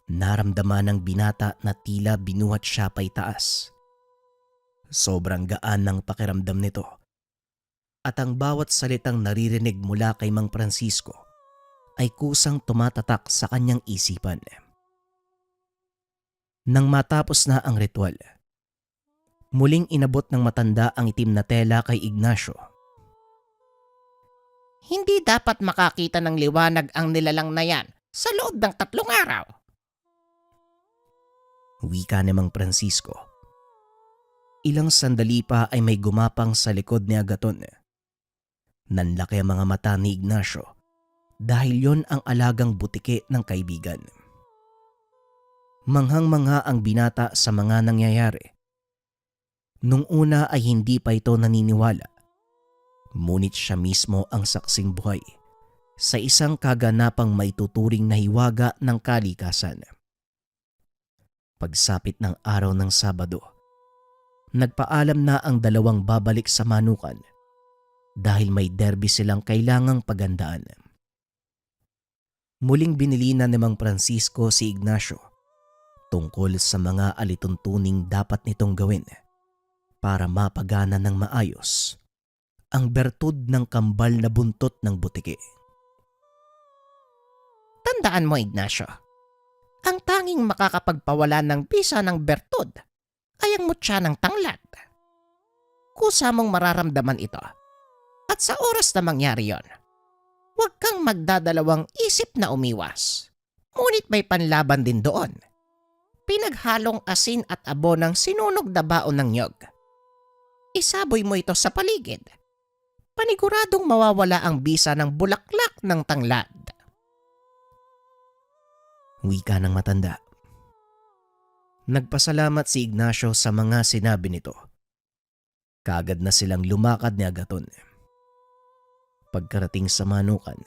Naramdaman ng binata na tila binuhat siya pa'y taas. Sobrang gaan ng pakiramdam nito. At ang bawat salitang naririnig mula kay Mang Francisco ay kusang tumatatak sa kanyang isipan. Nang matapos na ang ritual, muling inabot ng matanda ang itim na tela kay Ignacio. Hindi dapat makakita ng liwanag ang nilalang na yan sa loob ng 3 araw. Wika ni Mang Francisco. Ilang sandali pa ay may gumapang sa likod ni Agaton. Nanlaki ang mga mata ni Ignacio dahil yon ang alagang butike ng kaibigan. Manghang-mangha ang binata sa mga nangyayari. Nung una ay hindi pa ito naniniwala. Ngunit siya mismo ang saksing buhay sa isang kaganapang maituturing na hiwaga ng kalikasan. Pagsapit ng araw ng Sabado, nagpaalam na ang 2 babalik sa Manukan dahil may derby silang kailangang pagandaan. Muling binilina ni Mang Francisco si Ignacio tungkol sa mga alituntuning dapat nitong gawin para mapagana ng maayos ang bertud ng kambal na buntot ng butiki. Tandaan mo, Ignacio, ang tanging makakapagpawala ng bisa ng bertud ay ang mutya ng tanglad. Kusa mong mararamdaman ito. At sa oras na mangyari yon, huwag kang magdadalawang isip na umiwas. Ngunit may panlaban din doon. Pinaghalong asin at abo ng sinunog na baon ng nyog. Isaboy mo ito sa paligid. Paniguradong mawawala ang bisa ng bulaklak ng tanglad. Wika ng matanda. Nagpasalamat si Ignacio sa mga sinabi nito. Kaagad na silang lumakad ni Agaton. Pagkarating sa manukan,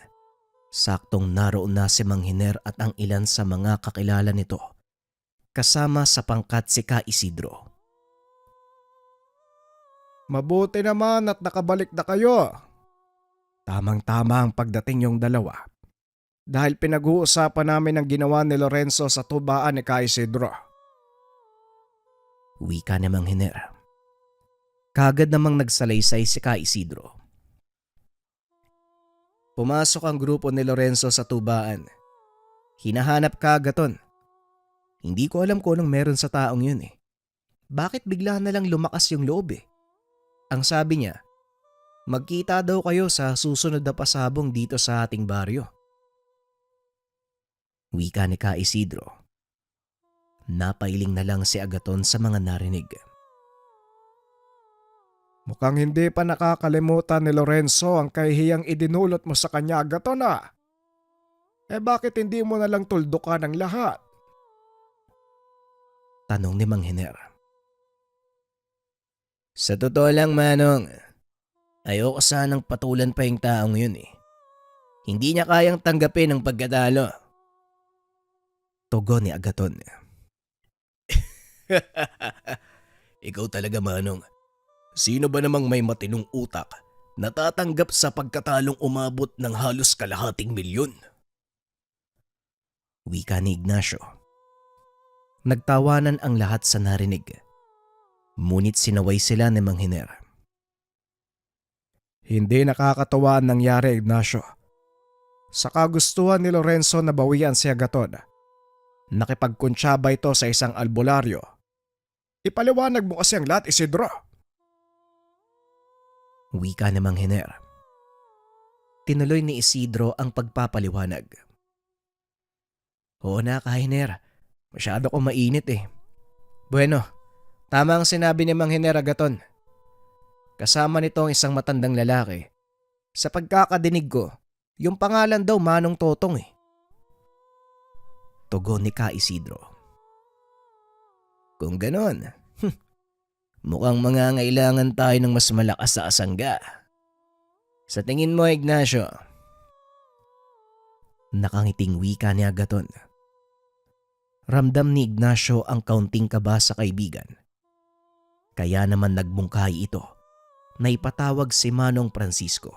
saktong naroon na si Mang Hiner at ang ilan sa mga kakilala nito, kasama sa pangkat si Ka Isidro. Mabuti naman at nakabalik na kayo. Tamang-tama ang pagdating yung dalawa. Dahil pinag-uusapan namin ang ginawa ni Lorenzo sa tubaan ni Ka Isidro. Wika ni Mang Hiner. Kaagad namang nagsalaysay si Ka Isidro. Pumasok ang grupo ni Lorenzo sa tubaan. Hinahanap ka, Agaton. Hindi ko alam kung anong meron sa taong yun eh. Bakit bigla na lang lumakas yung loob eh? Ang sabi niya, magkita daw kayo sa susunod na pasabong dito sa ating baryo. Wika ni Ka Isidro. Napailing na lang si Agaton sa mga narinig. Mukhang hindi pa nakakalimutan ni Lorenzo ang kahihiyang idinulot mo sa kanya, Agaton ah. Bakit hindi mo na lang tuldukan ang lahat? Tanong ni Mang Hiner. Sa totoo lang, Manong, ayoko sanang patulan pa yung taong yun eh. Hindi niya kayang tanggapin ang pagkatalo. Tugon ni Agaton. Ikaw talaga, Manong. Sino ba namang may matinong utak na tatanggap sa pagkatalong umabot ng halos kalahating milyon? Wika ni Ignacio. Nagtawanan ang lahat sa narinig. Ngunit sinaway sila ni Mang Hiner. Hindi nakakatawa ang nangyari, Ignacio. Sa kagustuhan ni Lorenzo na bawian si Agaton, nakipagkuntsaba ito sa isang albularyo. Ipaliwanag mo kasi ang lahat, Isidro. Wika ni Mang Hiner. Tinuloy ni Isidro ang pagpapaliwanag. Oo na, Ka Hiner. Masyado ko mainit eh. Bueno, tama ang sinabi ni Mang Hiner, Agaton. Kasama nito ang isang matandang lalaki. Sa pagkakadinig ko, yung pangalan daw Manong Totong eh. Tugon ni Ka Isidro. Kung ganon, mukhang mangangailangan tayo ng mas malakas sa asangga. Sa tingin mo, Ignacio? Nakangiting wika ni Agaton. Ramdam ni Ignacio ang kaunting kaba sa kaibigan. Kaya naman nagbungkahi ito na ipatawag si Manong Francisco.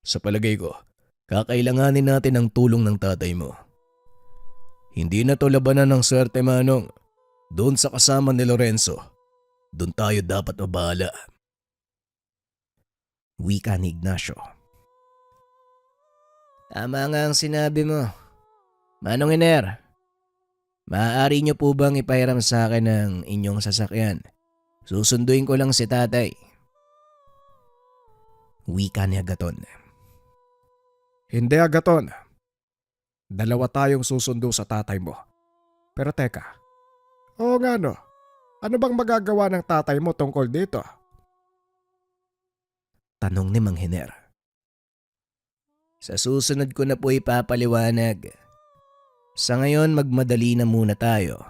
Sa palagay ko, kakailanganin natin ang tulong ng tatay mo. Hindi na to labanan ng swerte, Manong. Doon sa kasama ni Lorenzo, doon tayo dapat mabahala. Wika ni Ignacio. Tama nga ang sinabi mo. Manong Hiner, maaari niyo po bang ipahiram sa akin ng inyong sasakyan? Susunduin ko lang si tatay. Wika ni Agaton. Hindi, Agaton. Dalawa tayong susundo sa tatay mo. Pero teka, oo nga no, ano bang magagawa ng tatay mo tungkol dito? Tanong ni Mang Hiner. Sa susunod ko na po ipapaliwanag. Sa ngayon magmadali na muna tayo.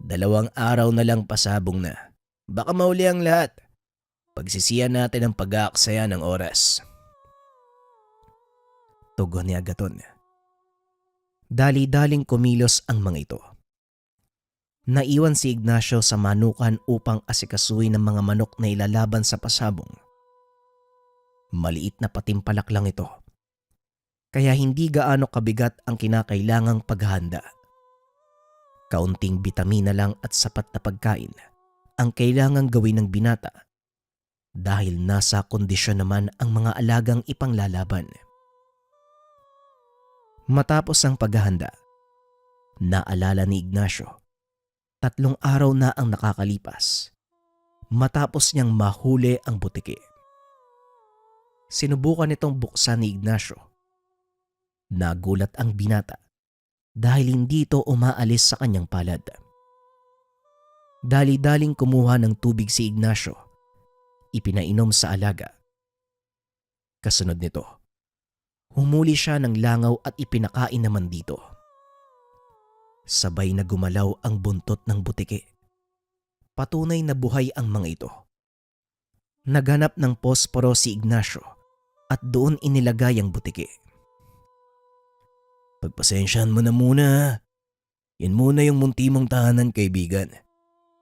2 araw na lang pasabong na. Baka mauli ang lahat. Pagsisiyan natin ang pag-aaksaya ng oras. Tugon ni Agaton. Dali-daling kumilos ang mga ito. Naiwan si Ignacio sa manukan upang asikasuhin ng mga manok na ilalaban sa pasabong. Maliit na patimpalak lang ito. kaya hindi gaano kabigat ang kinakailangang paghahanda. Kaunting bitamina lang at sapat na pagkain ang kailangang gawin ng binata dahil nasa kondisyon naman ang mga alagang ipanglalaban. Matapos ang paghahanda, naalala ni Ignacio, 3 araw na ang nakakalipas matapos niyang mahuli ang butiki. Sinubukan nitong buksan ni Ignacio. Nagulat ang binata dahil hindi ito umaalis sa kanyang palad. Dali-daling kumuha ng tubig si Ignacio, ipinainom sa alaga. Kasunod nito, humuli siya ng langaw at ipinakain naman dito. Sabay na gumalaw ang buntot ng butiki. Patunay na buhay ang mga ito. Naghanap ng posporo si Ignacio at doon inilagay ang butiki. Pagpasensyahan mo na muna. Yan muna yung munti mong tahanan, kaibigan.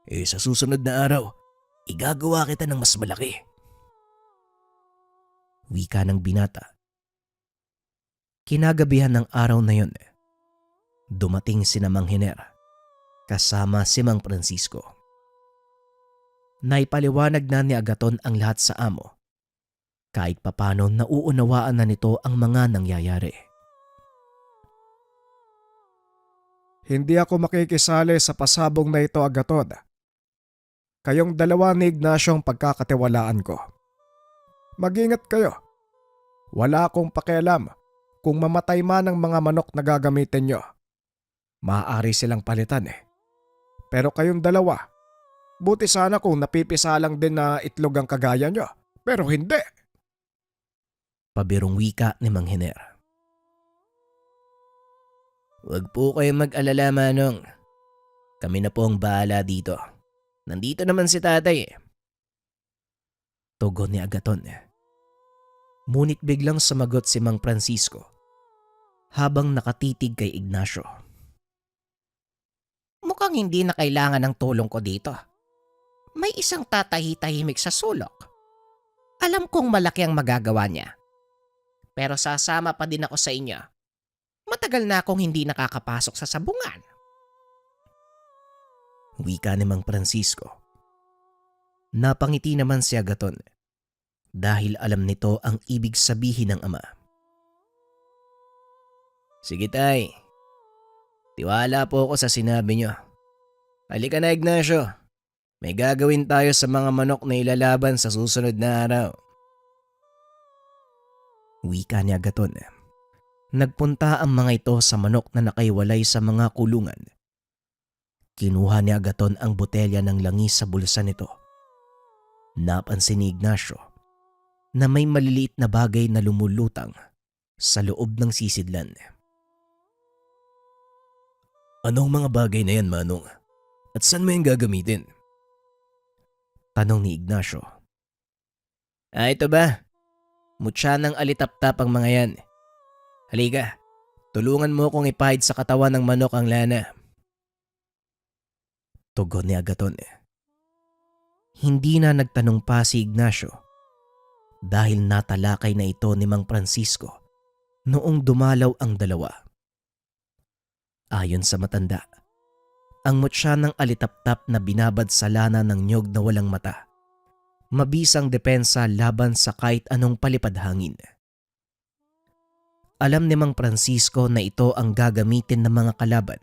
Sa susunod na araw, igagawa kita ng mas malaki. Wika ng binata. Kinagabihan ng araw na yun, dumating si Mang Hiner kasama si Mang Francisco. Naipaliwanag na ni Agaton ang lahat sa amo. Kahit papano nauunawaan na nito ang mga nangyayari. Hindi ako makikisali sa pasabong na ito, Agaton. Kayong dalawa ni Ignacio ang pagkakatiwalaan ko. Mag-ingat kayo. Wala akong pakialam kung mamatay man ang mga manok na gagamitin nyo. Maaari silang palitan Pero kayong dalawa, buti sana kung napipisa lang din na itlog ang kagaya nyo. Pero hindi. Pabirong wika ni Mang Hiner. Huwag po kayong mag-alala, Manong. Kami na po ang bahala dito. Nandito naman si tatay. Tugon ni Agaton. Ngunit biglang sumagot si Mang Francisco habang nakatitig kay Ignacio. Mukhang hindi na kailangan ng tulong ko dito. May isang tatahi-tahimik sa sulok. Alam kong malaki ang magagawa niya. Pero sasama pa din ako sa inyo. Matagal na akong hindi nakakapasok sa sabungan. Wika ni Mang Francisco. Napangiti naman si Agaton dahil alam nito ang ibig sabihin ng ama. Sige tay, tiwala po ako sa sinabi niyo. Halika na, Ignacio. May gagawin tayo sa mga manok na ilalaban sa susunod na araw. Wika ni Agaton. Nagpunta ang mga ito sa manok na nakaiwalay sa mga kulungan. Kinuha ni Agaton ang botelya ng langis sa bulsa nito. Napansin ni Ignacio na may maliliit na bagay na lumulutang sa loob ng sisidlan. Anong mga bagay na yan, Manong? At saan mo yung gagamitin? Tanong ni Ignacio. Ito ba? Mutya ng alitap-tap ang mga yan. Halika, tulungan mo kong ipahid sa katawan ng manok ang lana. Tugon ni Agaton. Hindi na nagtanong pa si Ignacio dahil natalakay na ito ni Mang Francisco noong dumalaw ang dalawa. Ayon sa matanda, ang mutya ng alitap-tap na binabad sa lana ng niyog na walang mata, mabisang depensa laban sa kahit anong palipad hangin. Alam ni Mang Francisco na ito ang gagamitin ng mga kalaban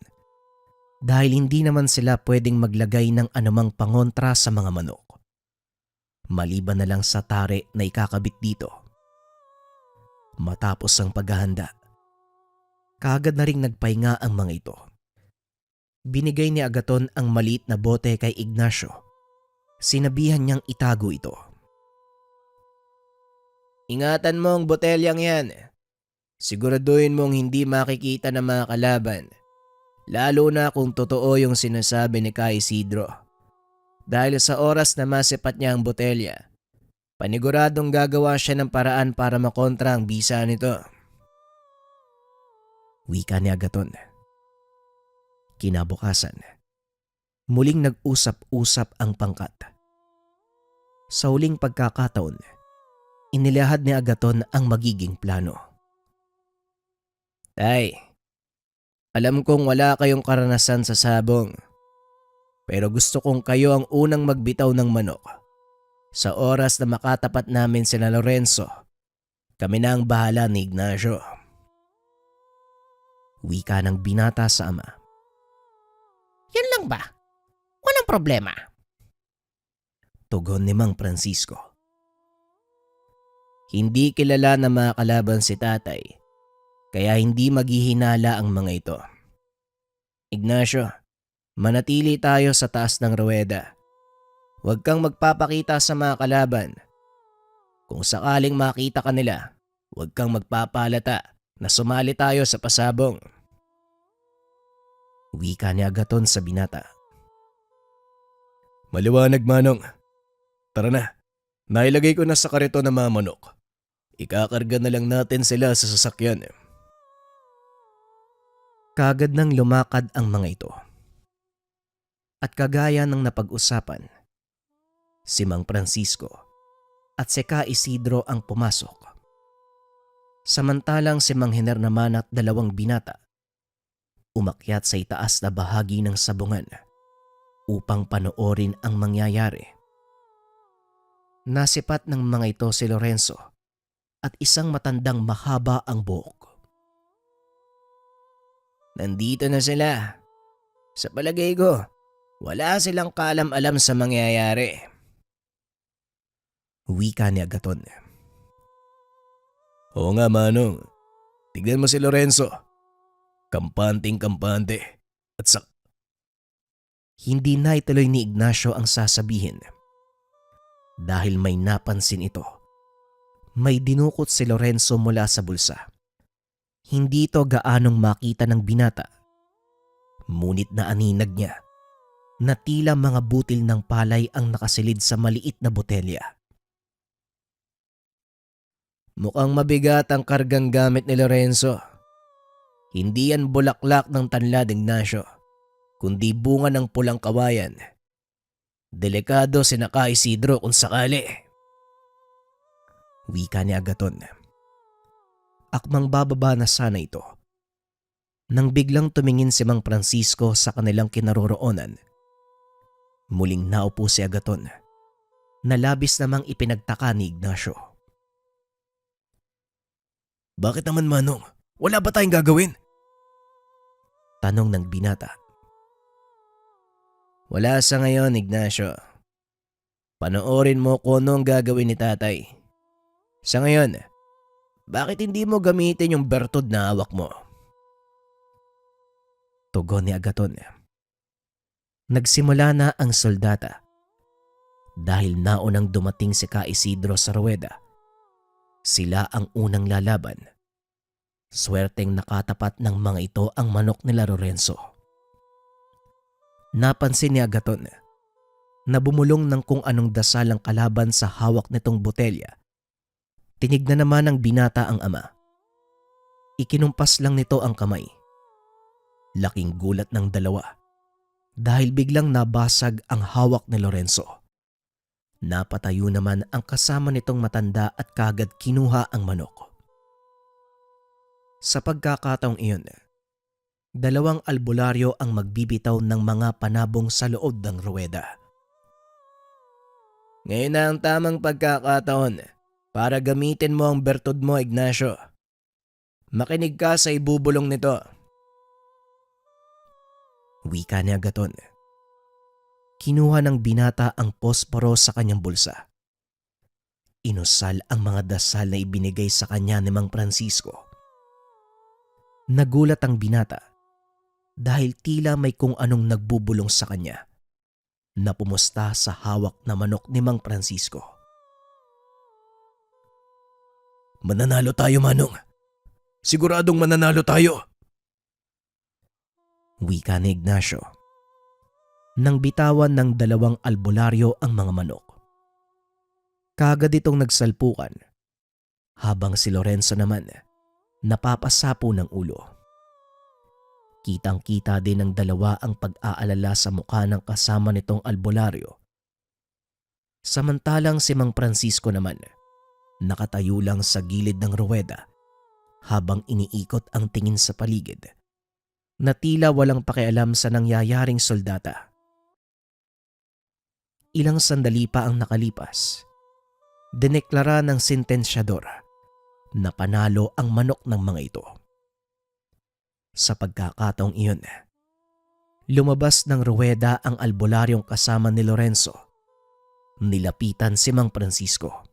dahil hindi naman sila pwedeng maglagay ng anumang pangontra sa mga manok. Maliban na lang sa tare na ikakabit dito. Matapos ang paghahanda, kaagad na ring nagpahinga ang mga ito. Binigay ni Agaton ang maliit na bote kay Ignacio. Sinabihan niyang itago ito. Ingatan mo ang botelyang yan. Siguraduhin mong hindi makikita ng mga kalaban. Lalo na kung totoo yung sinasabi ni Kay Isidro. Dahil sa oras na masipat niya ang botelya, paniguradong gagawa siya ng paraan para makontra ang bisa nito. Wika ni Agaton. Kinabukasan, muling nag-usap-usap ang pangkat. Sa huling pagkakataon, inilahad ni Agaton ang magiging plano. Tay, alam kong wala kayong karanasan sa sabong. Pero gusto kong kayo ang unang magbitaw ng manok. Sa oras na makatapat namin sina Lorenzo, kami na ang bahala ni Ignacio. Wika ng binata sa ama. Yan lang ba? Walang problema. Tugon ni Mang Francisco. Hindi kilala na mga kalaban si tatay, kaya hindi maghihinala ang mga ito. Ignacio, manatili tayo sa taas ng ruweda. Huwag kang magpapakita sa mga kalaban. Kung sakaling makita ka nila, huwag kang magpapalata na sumali tayo sa pasabong. Wika ni Agaton sa binata. Maliwanag, Manong. Tara na, nailagay ko na sa karito ng mga manok. Ikakarga na lang natin sila sa sasakyan. Kagad nang lumakad ang mga ito. At kagaya ng napag-usapan, si Mang Francisco at si Ka Isidro ang pumasok. Samantalang si Mang Hiner naman at dalawang binata umakyat sa itaas na bahagi ng sabungan upang panoorin ang mangyayari. Nasipat ng mga ito si Lorenzo at isang matandang mahaba ang buhok. Nandito na sila. Sa palagay ko, wala silang kaalam-alam sa mangyayari. Wika ni Agaton. Oo nga, Manong. Tignan mo si Lorenzo. Kampanting-kampante. At Hindi na ituloy ni Ignacio ang sasabihin. Dahil may napansin ito. May dinukot si Lorenzo mula sa bulsa. Hindi ito gaanong makita ng binata. Ngunit naaninag niya na tila mga butil ng palay ang nakasilid sa maliit na botelya. Mukhang mabigat ang kargang gamit ni Lorenzo. Hindi yan bulaklak ng tanlad, Ignacio, kundi bunga ng pulang kawayan. Delikado si Ka Isidro kung sakali. Wika ni Agaton. Akmang bababa na sana ito. Nang biglang tumingin si Mang Francisco sa kanilang kinaroroonan, muling naupo si Agaton na labis namang ipinagtaka ni Ignacio. Bakit naman, Manong? Wala ba tayong gagawin? Tanong ng binata. Wala sa ngayon, Ignacio. Panoorin mo kung ano ang gagawin ni tatay. Sa ngayon, bakit hindi mo gamitin yung bertod na hawak mo? Tugon ni Agaton. Nagsimula na ang soldata. Dahil naunang dumating si Ka Isidro sa ruweda, sila ang unang lalaban. Swerteng nakatapat ng mga ito ang manok nila Lorenzo. Napansin ni Agaton na bumulong ng kung anong dasal ang kalaban sa hawak nitong botelya. Tinignan naman ng binata ang ama. Ikinumpas lang nito ang kamay. Laking gulat ng dalawa dahil biglang nabasag ang hawak ni Lorenzo. Napatayo naman ang kasama nitong matanda at kagad kinuha ang manok. Sa pagkakataong iyon, dalawang albularyo ang magbibitaw ng mga panabong sa loob ng ruweda. Ngayon na ang tamang pagkakataon para gamitin mo ang bertod mo, Ignacio. Makinig ka sa ibubulong nito. Wika ni Agaton. Kinuha ng binata ang posporo sa kanyang bulsa. Inusal ang mga dasal na ibinigay sa kanya ni Mang Francisco. Nagulat ang binata dahil tila may kung anong nagbubulong sa kanya na pumusta sa hawak na manok ni Mang Francisco. Mananalo tayo, Manong. Siguradong mananalo tayo. Wika ni Ignacio. Nang bitawan ng dalawang albularyo ang mga manok. Kagad itong nagsalpukan habang si Lorenzo naman napapasapo ng ulo. Kitang-kita din ng dalawa ang pag-aalala sa mukha ng kasama nitong albularyo. Samantalang si Mang Francisco naman nakatayo lang sa gilid ng ruweda habang iniikot ang tingin sa paligid na tila walang pakialam sa nangyayaring soldata. Ilang sandali pa ang nakalipas. Dineklara ng sentensyador na panalo ang manok ng mga ito. Sa pagkakataong iyon, lumabas ng ruweda ang albularyong kasama ni Lorenzo. Nilapitan si Mang Francisco.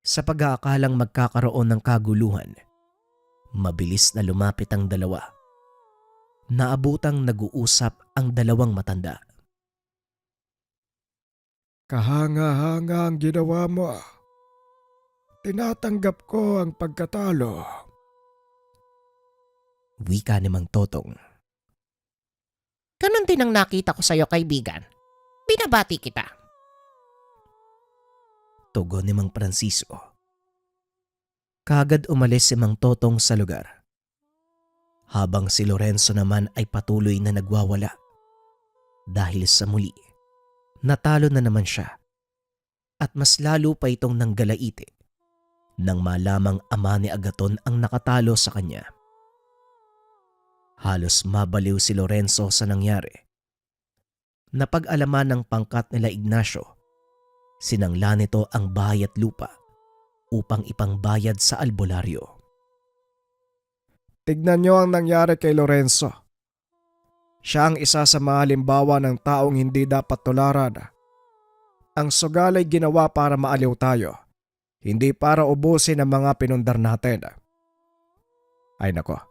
Sa pag-aakalang magkakaroon ng kaguluhan, mabilis na lumapit ang dalawa. Naabutang nag-uusap ang dalawang matanda. Kahanga-hanga ang ginawa mo. Tinatanggap ko ang pagkatalo. Wika ni Mang Totong. Ganon din ang nakita ko sa'yo, kaibigan. Binabati kita. Tugon ni Mang Francisco. Kagad umalis si Mang Totong sa lugar. Habang si Lorenzo naman ay patuloy na nagwawala. Dahil sa muli, natalo na naman siya. At mas lalo pa itong nanggalaiti nang malamang ama ni Agaton ang nakatalo sa kanya. Halos mabaliw si Lorenzo sa nangyari. Napag-alaman ng pangkat nila Ignacio, sinangla nito ang bahay at lupa upang ipangbayad sa albularyo. Tignan niyo ang nangyari kay Lorenzo. Siya ang isa sa mga halimbawa ng taong hindi dapat tularan. Ang sugal ay ginawa para maaliw tayo, hindi para ubusin ang mga pinundar natin. Ay nako,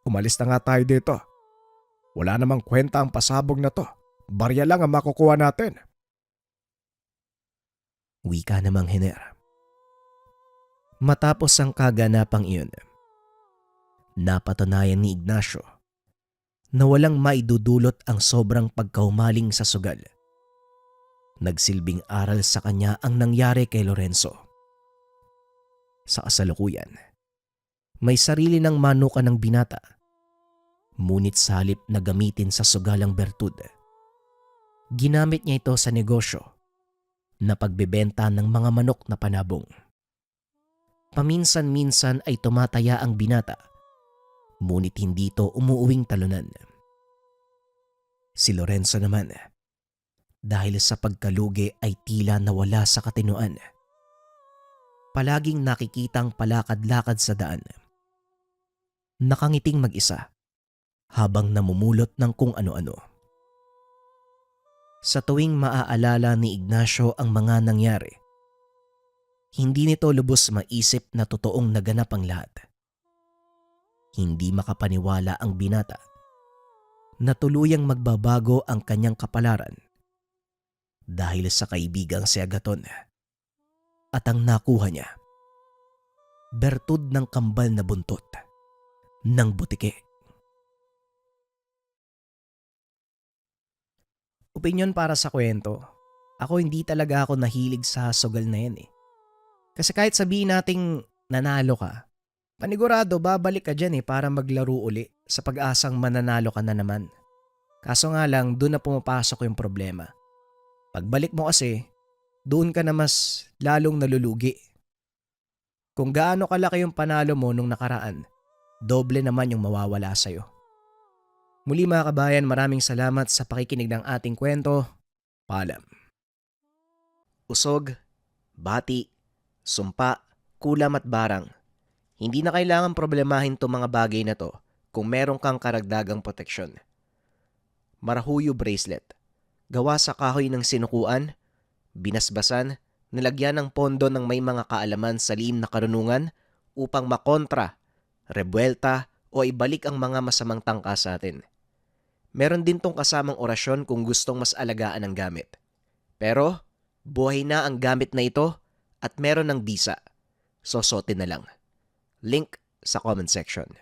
umalis na nga tayo dito. Wala namang kwenta ang pasabog na to. Barya lang ang makukuha natin. Wika namang Hiner. Matapos ang kaganapang iyon, napatunayan ni Ignacio na walang maidudulot ang sobrang pagkaumaling sa sugal. Nagsilbing aral sa kanya ang nangyari kay Lorenzo. Sa kasalukuyan, may sarili ng manuka ng binata, ngunit sa halip na gamitin sa sugalang bertud, ginamit niya ito sa negosyo na pagbebenta ng mga manok na panabong. Paminsan-minsan ay tumataya ang binata, ngunit hindi ito umuuwing talunan. Si Lorenzo naman, dahil sa pagkalugi ay tila nawala sa katinuan. Palaging nakikitang palakad-lakad sa daan. Nakangiting mag-isa habang namumulot ng kung ano-ano. Sa tuwing maaalala ni Ignacio ang mga nangyari, hindi nito lubos maisip na totoong naganap ang lahat. Hindi makapaniwala ang binata na tuluyang magbabago ang kanyang kapalaran dahil sa kaibigang si Agaton at ang nakuha niya, bertud ng kambal na buntot ng butike. Opinyon para sa kwento, ako hindi talaga ako nahilig sa sugal na yan eh. Kasi kahit sabihin nating nanalo ka, panigurado babalik ka dyan para maglaro uli sa pag-asang mananalo ka na naman. Kaso nga lang, doon na pumapasok yung problema. Pagbalik mo kasi, doon ka na mas lalong nalulugi. Kung gaano kalaki yung panalo mo nung nakaraan, doble naman yung mawawala sa'yo. Muli mga kabayan, maraming salamat sa pakikinig ng ating kwento. Paalam. Usog, bati, sumpa, kulam at barang. Hindi na kailangan problemahin itong mga bagay na to kung meron kang karagdagang proteksyon. Marahuyo bracelet. Gawa sa kahoy ng sinukuan, binasbasan, nilagyan ng pondo ng may mga kaalaman sa lihim na karunungan upang makontra, rebuelta o ibalik ang mga masamang tangka sa atin. Meron din tong kasamang orasyon kung gustong mas alagaan ang gamit. Pero, buhay na ang gamit na ito at meron ng bisa. Sosotin na lang. Link sa comment section.